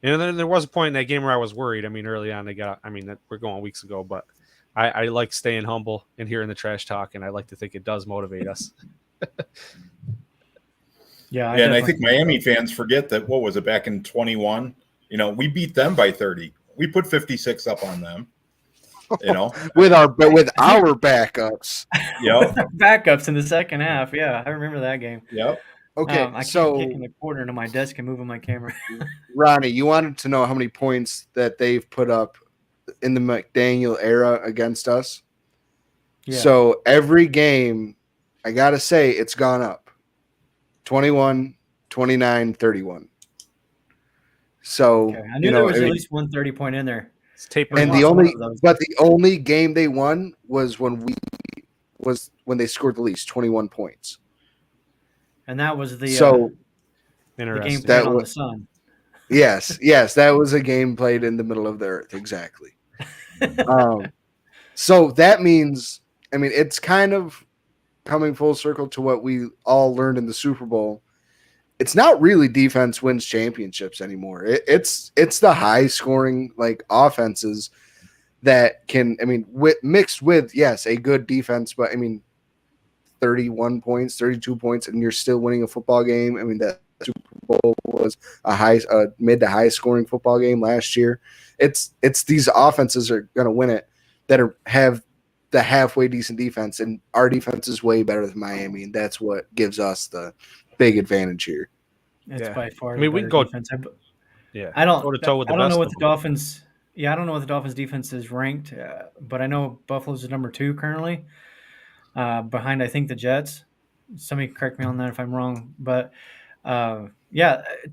And then there was a point in that game where I was worried. I mean, early on we're going weeks ago, but I like staying humble and hearing the trash talk, and I like to think it does motivate us. Yeah, And I think Miami fans forget that, what was it, back in 21? We beat them by 30. We put 56 up on them. with our backups. Yep. backups in the second half. Yeah, I remember that game. Yep. Okay, I keep so kicking the corner into my desk and moving my camera. Ronnie, you wanted to know how many points that they've put up in the McDaniel era against us. Yeah. So every game, I got to say, it's gone up. 21, 29, 31. So, Okay. I knew there was at least 130 point in there. It's tapering. And the only game they won was when they scored the least, 21 points. And that was the game Interesting. played on the sun. Yes, that was a game played in the middle of the earth, exactly. So that means, it's kind of coming full circle to what we all learned in the Super Bowl. It's not really defense wins championships anymore. It's the high scoring offenses that can, mixed with, yes, a good defense, but 31 points, 32 points, and you're still winning a football game. That Super Bowl was a mid to high scoring football game last year. It's these offenses are going to win it that have the halfway decent defense, and our defense is way better than Miami, and that's what gives us the big advantage here. It's by far. we can go. Defense. Yeah, I don't. toe to toe with the I don't best know what of the them. Dolphins. Yeah, I don't know what the Dolphins defense is ranked, but I know Buffalo's is number 2 currently, behind I think the Jets. Somebody correct me on that if I'm wrong, but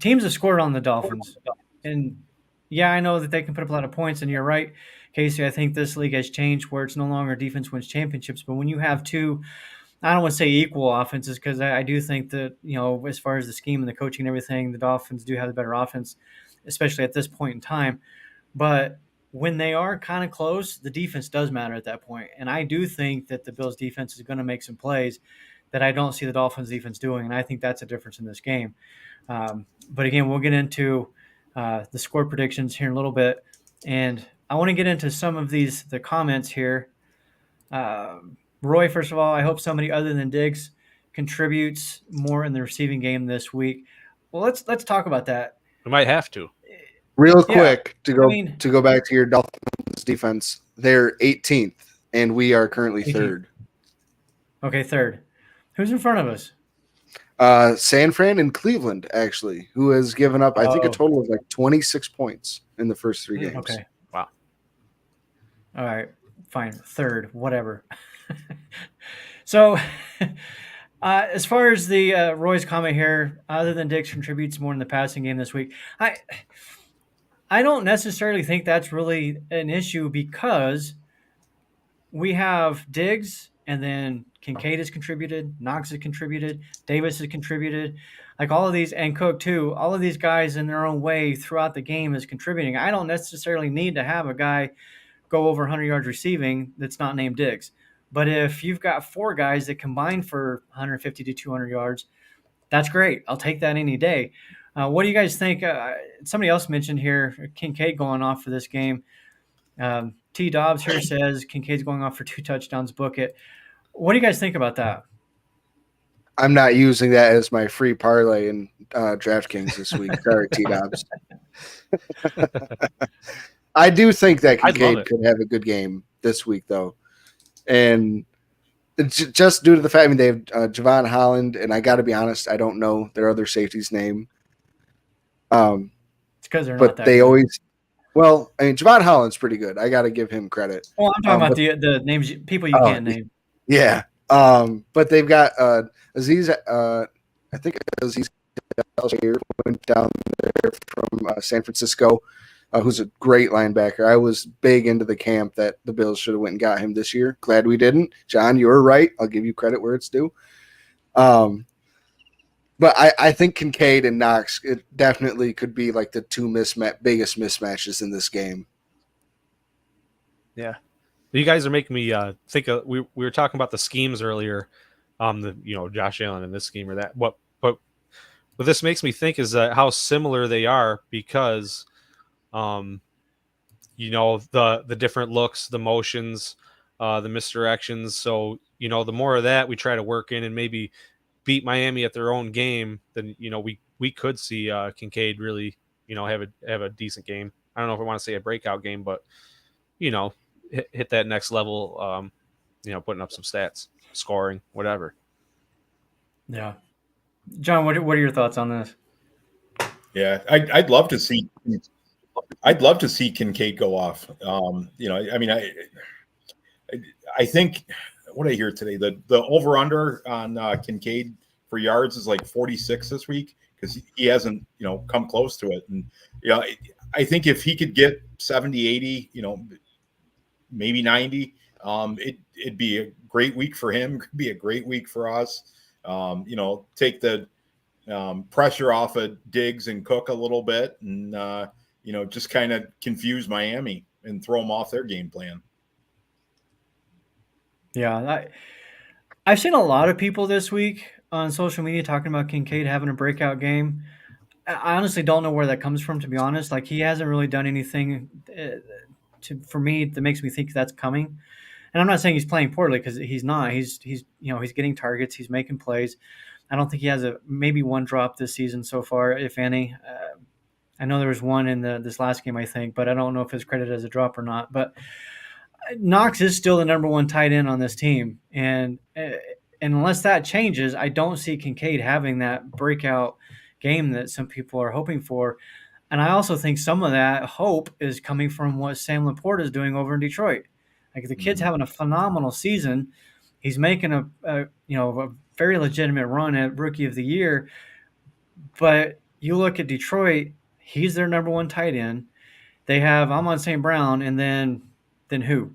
teams have scored on the Dolphins, and I know that they can put up a lot of points. And you're right, Casey. I think this league has changed where it's no longer defense wins championships, but when you have two, I don't want to say equal offenses, because I do think that, as far as the scheme and the coaching and everything, the Dolphins do have the better offense, especially at this point in time. But when they are kind of close, the defense does matter at that point. And I do think that the Bills defense is going to make some plays that I don't see the Dolphins defense doing. And I think that's a difference in this game. But again, we'll get into the score predictions here in a little bit. And I want to get into some of the comments here. Roy, first of all, I hope somebody other than Diggs contributes more in the receiving game this week. Well, let's talk about that. We might have to. Real quick to go back to your Dolphins defense. They're 18th, and we are currently 3rd. Okay, 3rd. Who's in front of us? San Fran and Cleveland, actually, who has given up, I think, a total of 26 points in the first 3 games. Okay. Wow. All right, fine. 3rd, whatever. So, as far as the Roy's comment here, other than Diggs contributes more in the passing game this week, I don't necessarily think that's really an issue, because we have Diggs, and then Kincaid has contributed, Knox has contributed, Davis has contributed, all of these, and Cook too. All of these guys in their own way throughout the game is contributing. I don't necessarily need to have a guy go over 100 yards receiving that's not named Diggs. But if you've got 4 guys that combine for 150 to 200 yards, that's great. I'll take that any day. What do you guys think? Somebody else mentioned here Kincaid going off for this game. T. Dobbs here says Kincaid's going off for 2 touchdowns. Book it. What do you guys think about that? I'm not using that as my free parlay in DraftKings this week. Sorry, T. Dobbs. I do think that Kincaid could have a good game this week, though. And just due to the fact, they have Javon Holland, and I got to be honest, I don't know their other safety's name. It's because they're not that good. Always. Well, Javon Holland's pretty good. I got to give him credit. Well, I'm talking about the names, people you can't name. Yeah. But they've got Aziz. I think Aziz went down there from San Francisco. Who's a great linebacker. I was big into the camp that the Bills should have went and got him this year. Glad we didn't. John, you were right. I'll give you credit where it's due. But I think Kincaid and Knox, it definitely could be the 2 biggest mismatches in this game. Yeah. You guys are making me think of, we were talking about the schemes earlier, Josh Allen in this scheme or that. But what this makes me think is how similar they are, because the different looks, the motions, the misdirections. So, the more of that we try to work in, and maybe beat Miami at their own game, then we could see Kincaid really have a decent game. I don't know if I want to say a breakout game, but hit that next level. Putting up some stats, scoring, whatever. Yeah, John, what are your thoughts on this? Yeah, I'd love to see. I'd love to see Kincaid go off. I think what I hear today, the over under on Kincaid for yards is like 46 this week because he hasn't come close to it. And I think if he could get 70, 80, maybe 90, it'd be a great week for him. Could be a great week for us. Take the pressure off of Diggs and Cook a little bit, and just kind of confuse Miami and throw them off their game plan. Yeah, I've seen a lot of people this week on social media talking about Kincaid having a breakout game. I honestly don't know where that comes from, to be honest. Like, he hasn't really done anything for me that makes me think that's coming. And I'm not saying he's playing poorly, because he's not. He's getting targets. He's making plays. I don't think he has maybe one drop this season so far, if any. I know there was one in this last game, I think, but I don't know if it's credited as a drop or not. But Knox is still the number one tight end on this team, and unless that changes, I don't see Kincaid having that breakout game that some people are hoping for. And I also think some of that hope is coming from what Sam Laporta is doing over in Detroit. Like, the kid's having a phenomenal season. He's making a very legitimate run at Rookie of the Year. But you look at Detroit, he's their number one tight end. They have Amon St. Brown, and then who?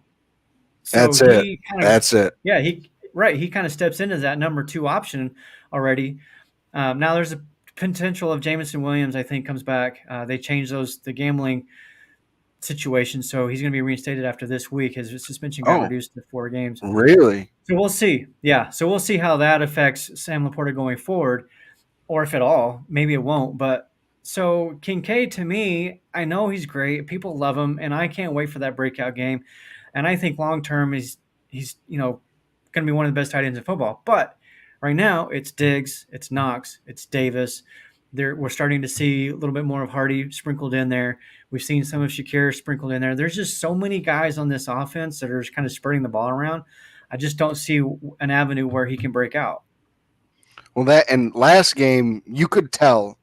So That's it. That's it. Yeah, he kind of steps into that number two option already. Now there's a potential of Jameson Williams, I think, comes back. They changed the gambling situation, so he's going to be reinstated after this week. His suspension got reduced to 4 games. Really? So we'll see. Yeah, so we'll see how that affects Sam Laporta going forward, or if at all. Maybe it won't. But so Kincaid, to me, I know he's great. People love him, and I can't wait for that breakout game. And I think long term he's going to be one of the best tight ends in football. But right now it's Diggs, it's Knox, it's Davis. We're starting to see a little bit more of Hardy sprinkled in there. We've seen some of Shakir sprinkled in there. There's just so many guys on this offense that are just kind of spreading the ball around. I just don't see an avenue where he can break out. Well, and last game, you could tell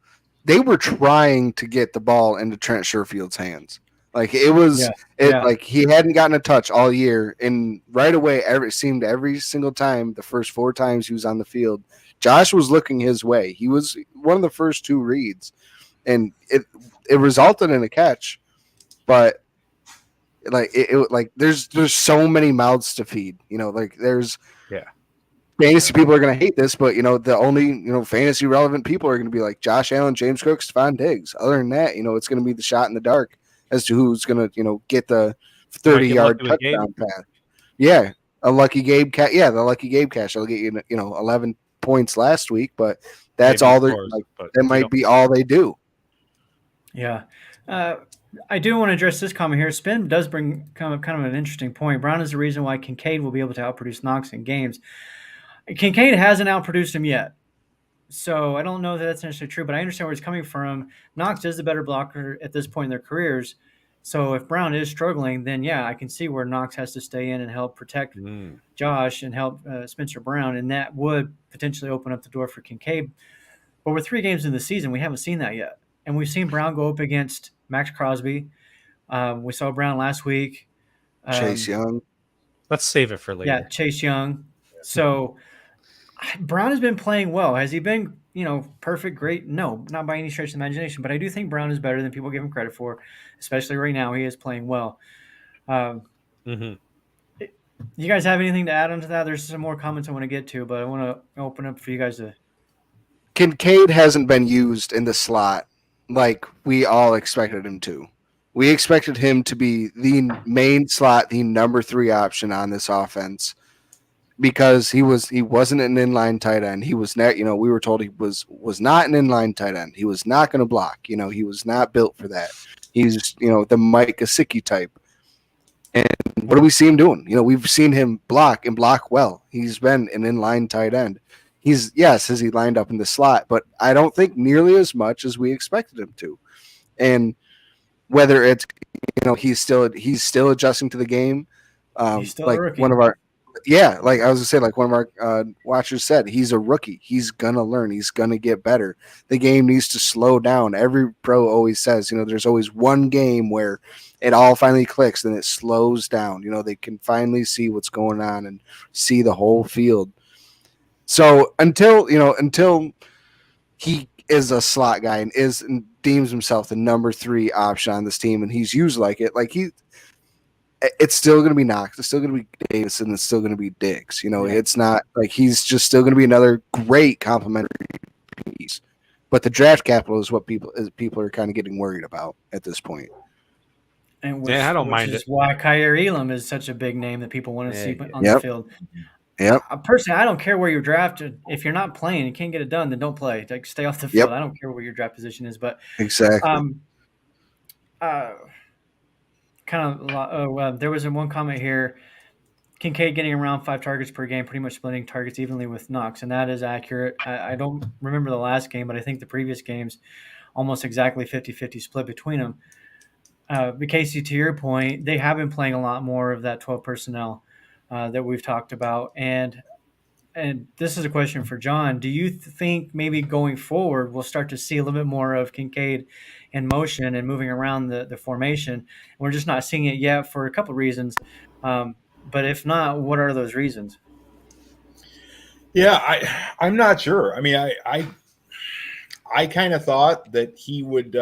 they were trying to get the ball into Trent Sherfield's hands. Like, it was, like, he hadn't gotten a touch all year, and right away, it seemed every single time, the first 4 times he was on the field, Josh was looking his way. He was one of the first 2 reads, and it resulted in a catch. But there's so many mouths to feed. There's fantasy people are going to hate this, but the only fantasy relevant people are going to be like Josh Allen, James Cook, Stephon Diggs. Other than that, it's going to be the shot in the dark as to who's going to get the 30-yard touchdown pass. Yeah, a lucky Gabe catch. Yeah, the lucky Gabe catch. I'll get you 11 points last week, but that's maybe all they're like. That might be all they do. Yeah. I do want to address this comment here. Spin does bring kind of an interesting point. Brown is the reason why Kincaid will be able to outproduce Knox in games. Kincaid hasn't outproduced him yet. So I don't know that that's necessarily true, but I understand where it's coming from. Knox is the better blocker at this point in their careers. So if Brown is struggling, then yeah, I can see where Knox has to stay in and help protect Josh and help Spencer Brown, and that would potentially open up the door for Kincaid. But we're 3 games in the season. We haven't seen that yet. And we've seen Brown go up against Max Crosby. We saw Brown last week. Chase Young. Let's save it for later. Yeah, Chase Young. So Brown has been playing well. Has he been, perfect, great? No, not by any stretch of the imagination. But I do think Brown is better than people give him credit for, especially right now. He is playing well. You guys have anything to add on to that? There's some more comments I want to get to, but I want to open up for you guys to. Kincaid hasn't been used in the slot like we all expected him to. We expected him to be the main slot, the number 3 option on this offense, because he wasn't an inline tight end. He was not, we were told he was not an inline tight end. He was not going to block. He was not built for that. He's, the Mike Gesicki type. And what do we see him doing? We've seen him block and block well. He's been an inline tight end. has he lined up in the slot, but I don't think nearly as much as we expected him to. And whether it's he's still adjusting to the game, He's still a like rookie. one of our like I was gonna say, like one of our watchers said, he's a rookie. He's gonna learn. He's gonna get better. The game needs to slow down. Every pro always says, there's always one game where it all finally clicks and it slows down. They can finally see what's going on and see the whole field. So until he is a slot guy and deems himself the number 3 option on this team, and he's used like it, it's still going to be Knox, it's still going to be Davis, and it's still going to be Diggs. It's not like he's just still going to be another great complimentary piece. But the draft capital is what people are kind of getting worried about at this point. And I don't mind it. Why Kaiir Elam is such a big name that people want to see on the field. Yep. Personally, I don't care where you're drafted. If you're not playing, you can't get it done, then don't play. Like, stay off the field. I don't care where your draft position is. But exactly. There was one comment here. Kincaid getting around 5 targets per game, pretty much splitting targets evenly with Knox, and that is accurate. I don't remember the last game, but I think the previous games almost exactly 50-50 split between them. But Casey, to your point, they have been playing a lot more of that 12 personnel that we've talked about. And this is a question for John. Do you think maybe going forward we'll start to see a little bit more of Kincaid in motion and moving around the formation? And we're just not seeing it yet for a couple of reasons. But if not, what are those reasons? Yeah, I'm not sure. I mean, I kind of thought that he would,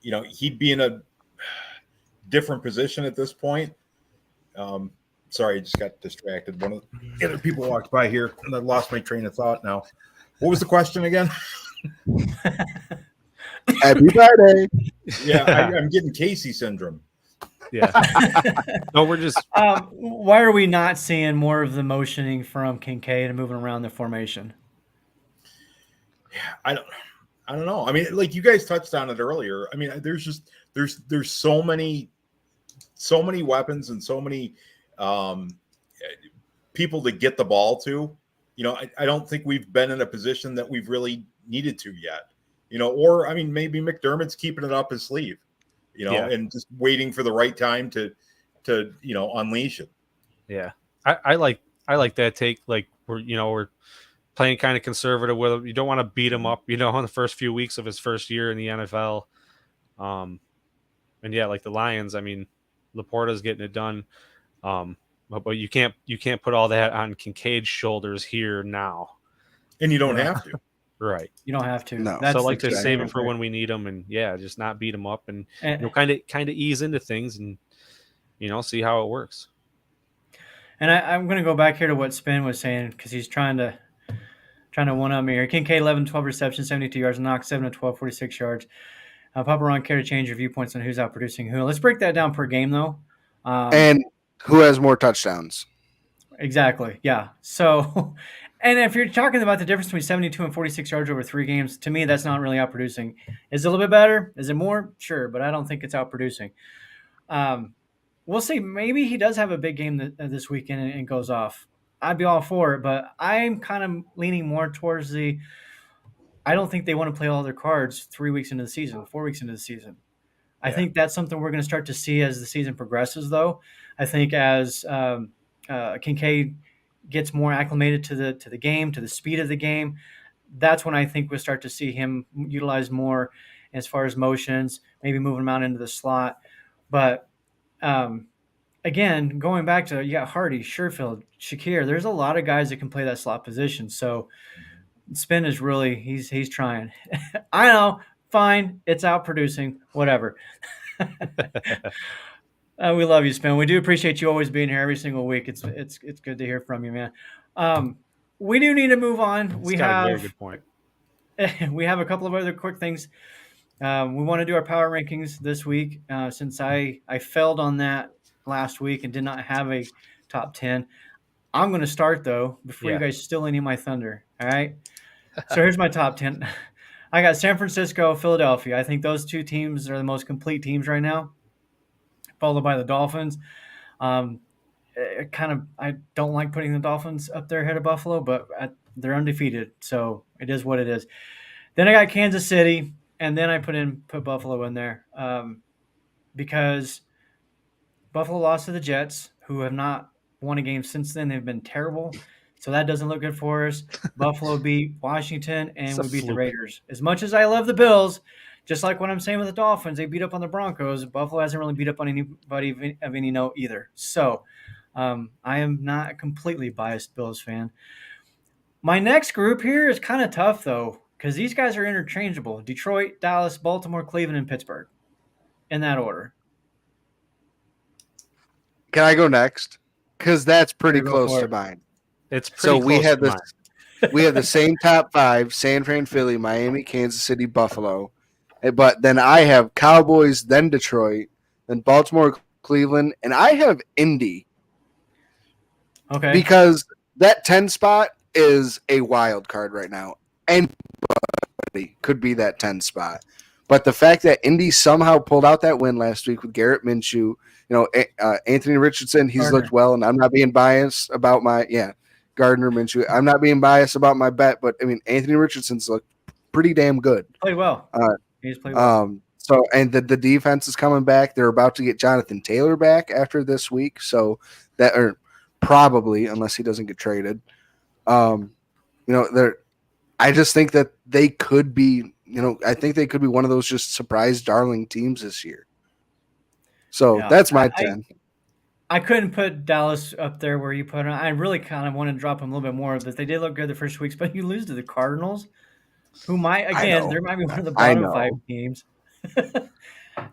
he'd be in a different position at this point. Sorry, I just got distracted. One of the other people walked by here, and I lost my train of thought now. What was the question again? Happy Friday. Yeah, I'm getting Casey syndrome. Yeah. No, we're just. Why are we not seeing more of the motioning from Kincaid and moving around the formation? I don't know. I mean, like you guys touched on it earlier. I mean, there's so many weapons and so many people to get the ball to. I don't think we've been in a position that we've really needed to yet. Or I mean, maybe McDermott's keeping it up his sleeve. And just waiting for the right time to unleash it. Yeah, I like that take. Like we're playing kind of conservative with him. You don't want to beat him up, in the first few weeks of his first year in the NFL. And yeah, like the Lions. I mean, Laporta's getting it done. But you can't put all that on Kincaid's shoulders here now. And you don't have to. Right. You don't have to. No. That's so I like to save it for when we need them, and just not beat them up, and kind of ease into things, and see how it works. And I'm going to go back here to what Spin was saying, because he's trying to one up me here. Kincaid 11-12 receptions, 72 yards. Knox 7-12, 46 yards. Papa Ron, care to change your viewpoints on who's out producing who? Let's break that down per game though. And who has more touchdowns? Exactly. Yeah. So. And if you're talking about the difference between 72 and 46 yards over 3 games, to me, that's not really outproducing. Is it a little bit better? Is it more? Sure, but I don't think it's outproducing. We'll see. Maybe he does have a big game this weekend and goes off. I'd be all for it, but I'm kind of leaning more towards I don't think they want to play all their cards 3 weeks into the season, 4 weeks into the season. I think that's something we're going to start to see as the season progresses, though. I think as Kincaid gets more acclimated to the game, to the speed of the game, that's when I think we'll start to see him utilize more as far as motions, maybe moving him out into the slot. But again, going back to Hardy, Sherfield, Shakir, there's a lot of guys that can play that slot position. So Spin is really he's trying. I know, fine, it's out producing, whatever. We love you, Spin. We do appreciate you always being here every single week. It's good to hear from you, man. We do need to move on. We have a very good point. We have a couple of other quick things. We want to do our power rankings this week. Since I failed on that last week and did not have a top 10, I'm going to start though before you guys steal any of my thunder. All right. So here's my top 10. I got San Francisco, Philadelphia. I think those 2 teams are the most complete teams right now, followed by the Dolphins. I don't like putting the Dolphins up there ahead of Buffalo, but they're undefeated, so it is what it is. Then I got Kansas City, and then I put Buffalo in there because Buffalo lost to the Jets, who have not won a game since then. They've been terrible, so that doesn't look good for us. Buffalo beat Washington, It's and a we beat the fluke. Raiders. As much as I love the Bills, just like what I'm saying with the Dolphins, they beat up on the Broncos. Buffalo hasn't really beat up on anybody of any note either. So I am not a completely biased Bills fan. My next group here is kind of tough, though, because these guys are interchangeable. Detroit, Dallas, Baltimore, Cleveland, and Pittsburgh, in that order. Can I go next? Because that's pretty Sure, go close for to it. mine. It's pretty So we close had to this. mine. We have the same top 5: San Fran, Philly, Miami, Kansas City, Buffalo. But then I have Cowboys, then Detroit, then Baltimore, Cleveland, and I have Indy Okay. because that 10 spot is a wild card right now. Anybody could be that 10 spot. But the fact that Indy somehow pulled out that win last week with Garrett Minshew, Anthony Richardson, he's Gardner. looked well, and I'm not being biased about Gardner Minshew. I'm not being biased about my bet, but I mean Anthony Richardson's looked pretty damn good. Played well. Uh, He's played well. So and the defense is coming back. They're about to get Jonathan Taylor back after this week, so that or probably unless he doesn't get traded. I just think that they could be, I think they could be one of those just surprise darling teams this year. So Yeah. that's my 10. I couldn't put Dallas up there where you put them. I really kind of wanted to drop them a little bit more, but they did look good the first weeks. But you lose to the Cardinals, who might, again, there might be one of the I bottom know. 5 teams.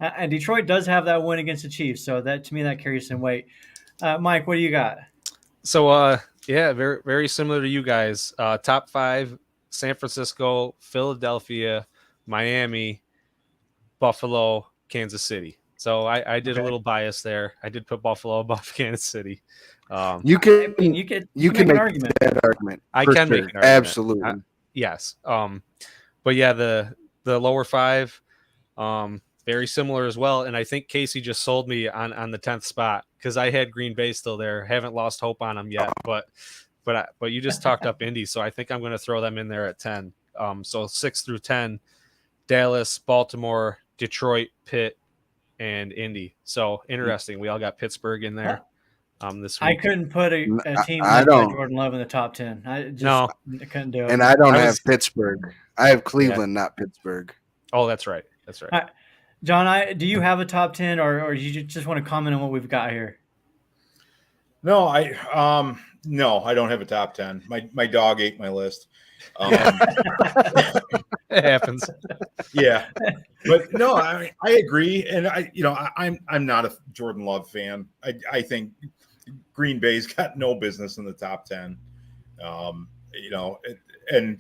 And Detroit does have that win against the Chiefs, so that to me that carries some weight. Mike, what do you got? So, very, very similar to you guys. Top 5: San Francisco, Philadelphia, Miami, Buffalo, Kansas City. So I did a little bias there. I did put Buffalo above Kansas City. You can You could make an argument. that argument. I for can sure. make an argument. Absolutely. Yes. But yeah, the lower 5, very similar as well. And I think Casey just sold me on the 10th spot because I had Green Bay still there. Haven't lost hope on them yet, but you just talked up Indy, so I think I'm going to throw them in there at 10. So 6 through 10, Dallas, Baltimore, Detroit, Pitt, and Indy. So interesting. We all got Pittsburgh in there this week. I couldn't put a team I led by don't. Jordan Love in the top 10. I couldn't do it. And I don't I have was- Pittsburgh. I have Cleveland, not Pittsburgh. Oh, that's right. That's right. John, do you have a top 10 or you just want to comment on what we've got here? No, I don't have a top 10. My dog ate my list. It happens. Yeah, but no, I agree, and I'm not a Jordan Love fan. I think Green Bay's got no business in the top 10. And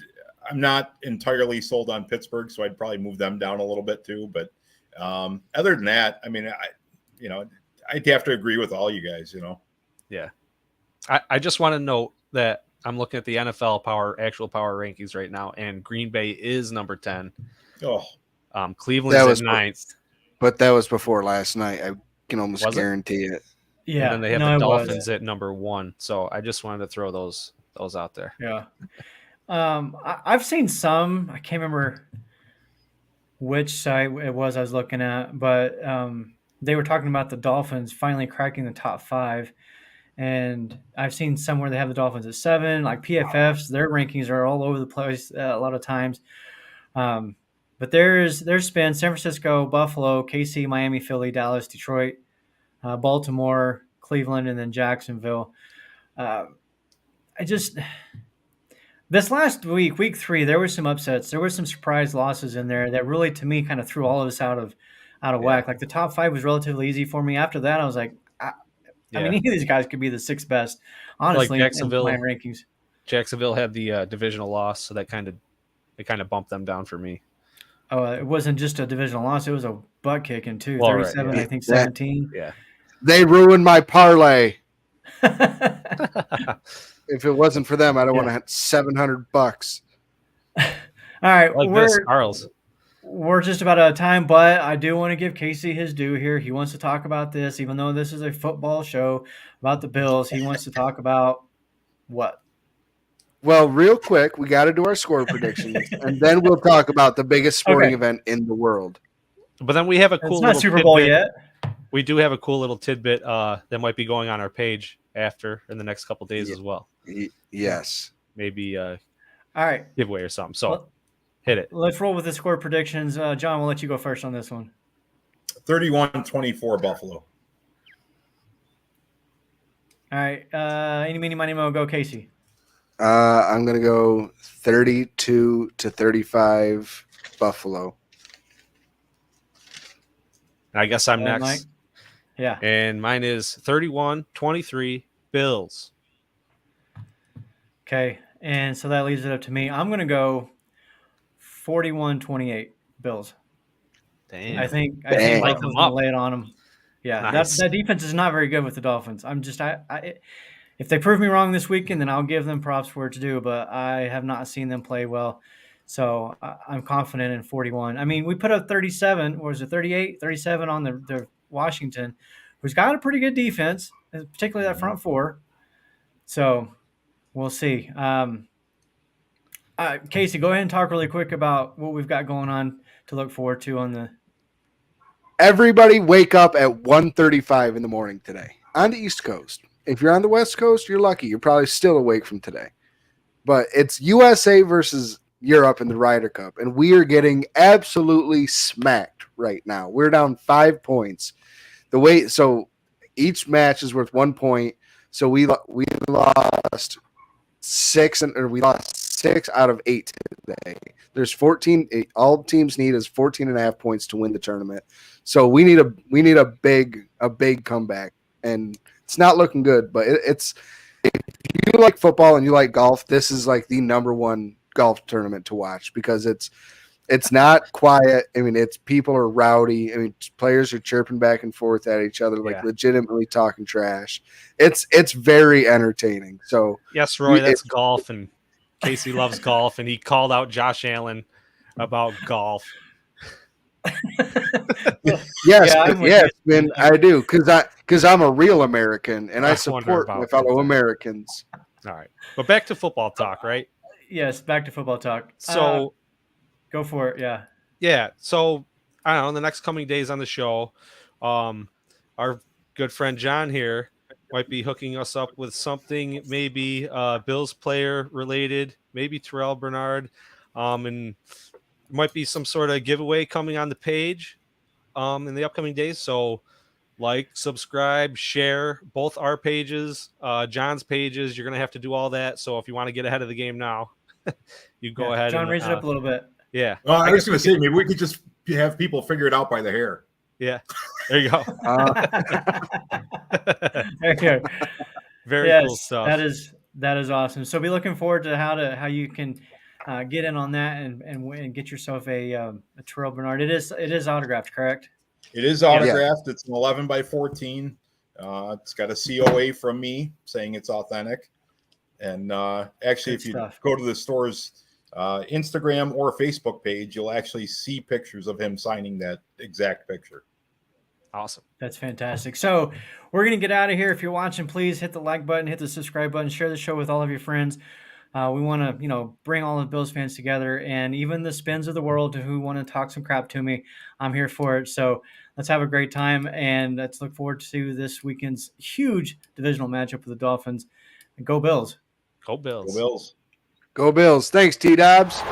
I'm not entirely sold on Pittsburgh, so I'd probably move them down a little bit too. But other than that, I mean, I'd have to agree with all you guys. Yeah. I just want to note that I'm looking at the NFL actual power rankings right now, and Green Bay is number 10. Oh, Cleveland's at 9th. But that was before last night. I can almost Was it? guarantee it. Yeah. And then they have no, the it was. Dolphins at number 1. So I just wanted to throw those out there. Yeah. I've seen some. I can't remember which site it was I was looking at, but they were talking about the Dolphins finally cracking the top 5. And I've seen somewhere they have the Dolphins at 7. Like PFF's, their rankings are all over the place a lot of times. But there's been San Francisco, Buffalo, KC, Miami, Philly, Dallas, Detroit, Baltimore, Cleveland, and then Jacksonville. This last week 3, there were some upsets. There were some surprise losses in there that really, to me, kind of threw all of us out of whack. Like the top 5 was relatively easy for me. After that, I was like, I mean, any of these guys could be the 6th best, honestly, Like in my rankings. Jacksonville had the divisional loss, so that kind of bumped them down for me. Oh, it wasn't just a divisional loss; it was a butt kicking too. Well, right, 37, yeah. I think 17. Yeah. They ruined my parlay. If it wasn't for them, I'd have won $700. All right, Like this, Charles. we're just about out of time, but I do want to give Casey his due here. He wants to talk about this, even though this is a football show about the Bills. He wants to talk about what? Well, real quick, we got to do our score predictions, and then we'll talk about the biggest sporting event in the world. But then we have a cool It's little not Super Bowl tidbit. yet. We do have a cool little tidbit that might be going on our page after in the next couple of days as well. Yes. Maybe All right. giveaway or something. So hit it. Let's roll with the score predictions. John, we'll let you go first on this one. 31-24 Buffalo. All right. Any, meeny, miny, mo, go Casey. I'm going to go 32-35 Buffalo. I guess I'm Mike? next. Yeah. And mine is 31-23 Bills. Okay. And so that leaves it up to me. I'm going to go 41-28 Bills. Damn. I think Dang. Buffalo's going to lay it on them. Yeah. Nice. That defense is not very good with the Dolphins. If they prove me wrong this weekend, then I'll give them props for it's due, but I have not seen them play well. So I'm confident in 41. I mean, we put up 37, or was it 38, 37 on the Washington, who's got a pretty good defense, particularly that front four. So we'll see. Casey, go ahead and talk really quick about what we've got going on to look forward to on the. Everybody wake up at 1:35 in the morning today on the East Coast. If you're on the West Coast, you're lucky. You're probably still awake from today. But it's USA versus Europe in the Ryder Cup, and we are getting absolutely smacked right now. We're down 5 points. So each match is worth 1 point. So we lost 6 out of 8 today. There's 14. All teams need is 14.5 points to win the tournament. So we need a big comeback, and it's not looking good. But it's if you like football and you like golf, this is like the number one golf tournament to watch because it's not quiet. I mean, people are rowdy. I mean, players are chirping back and forth at each other, like legitimately talking trash. It's very entertaining. So yes, Roy, that's golf, and Casey loves golf, and he called out Josh Allen about golf. Yes, man, I do because I'm a real American and I support my fellow Americans. All right, but back to football talk, right? Yes, back to football talk. So go for it. Yeah. Yeah. So I don't know. In the next coming days on the show, our good friend John here might be hooking us up with something, maybe Bills player related, maybe Terrell Bernard, and might be some sort of giveaway coming on the page in the upcoming days. So like, subscribe, share both our pages, John's pages. You're going to have to do all that. So if you want to get ahead of the game now, you go ahead. John, and raise it up a little bit. Yeah. Well, I was going to say, maybe we could just have people figure it out by the hair. Yeah. There you go. There you go. Very cool stuff. That is awesome. So be looking forward to how you can get in on that and get yourself a Terrell Bernard. It is autographed, correct? It is autographed. Yeah. It's an 11x14. It's got a COA from me saying it's authentic. And actually, if you go to the store's Instagram or Facebook page, you'll actually see pictures of him signing that exact picture. Awesome. That's fantastic. So we're going to get out of here. If you're watching, please hit the like button, hit the subscribe button, share the show with all of your friends. We want to, bring all of Bills fans together, and even the Spins of the world who want to talk some crap to me. I'm here for it. So let's have a great time, and let's look forward to this weekend's huge divisional matchup with the Dolphins. And go Bills. Go Bills. Go Bills. Go Bills. Thanks, T-Dobbs.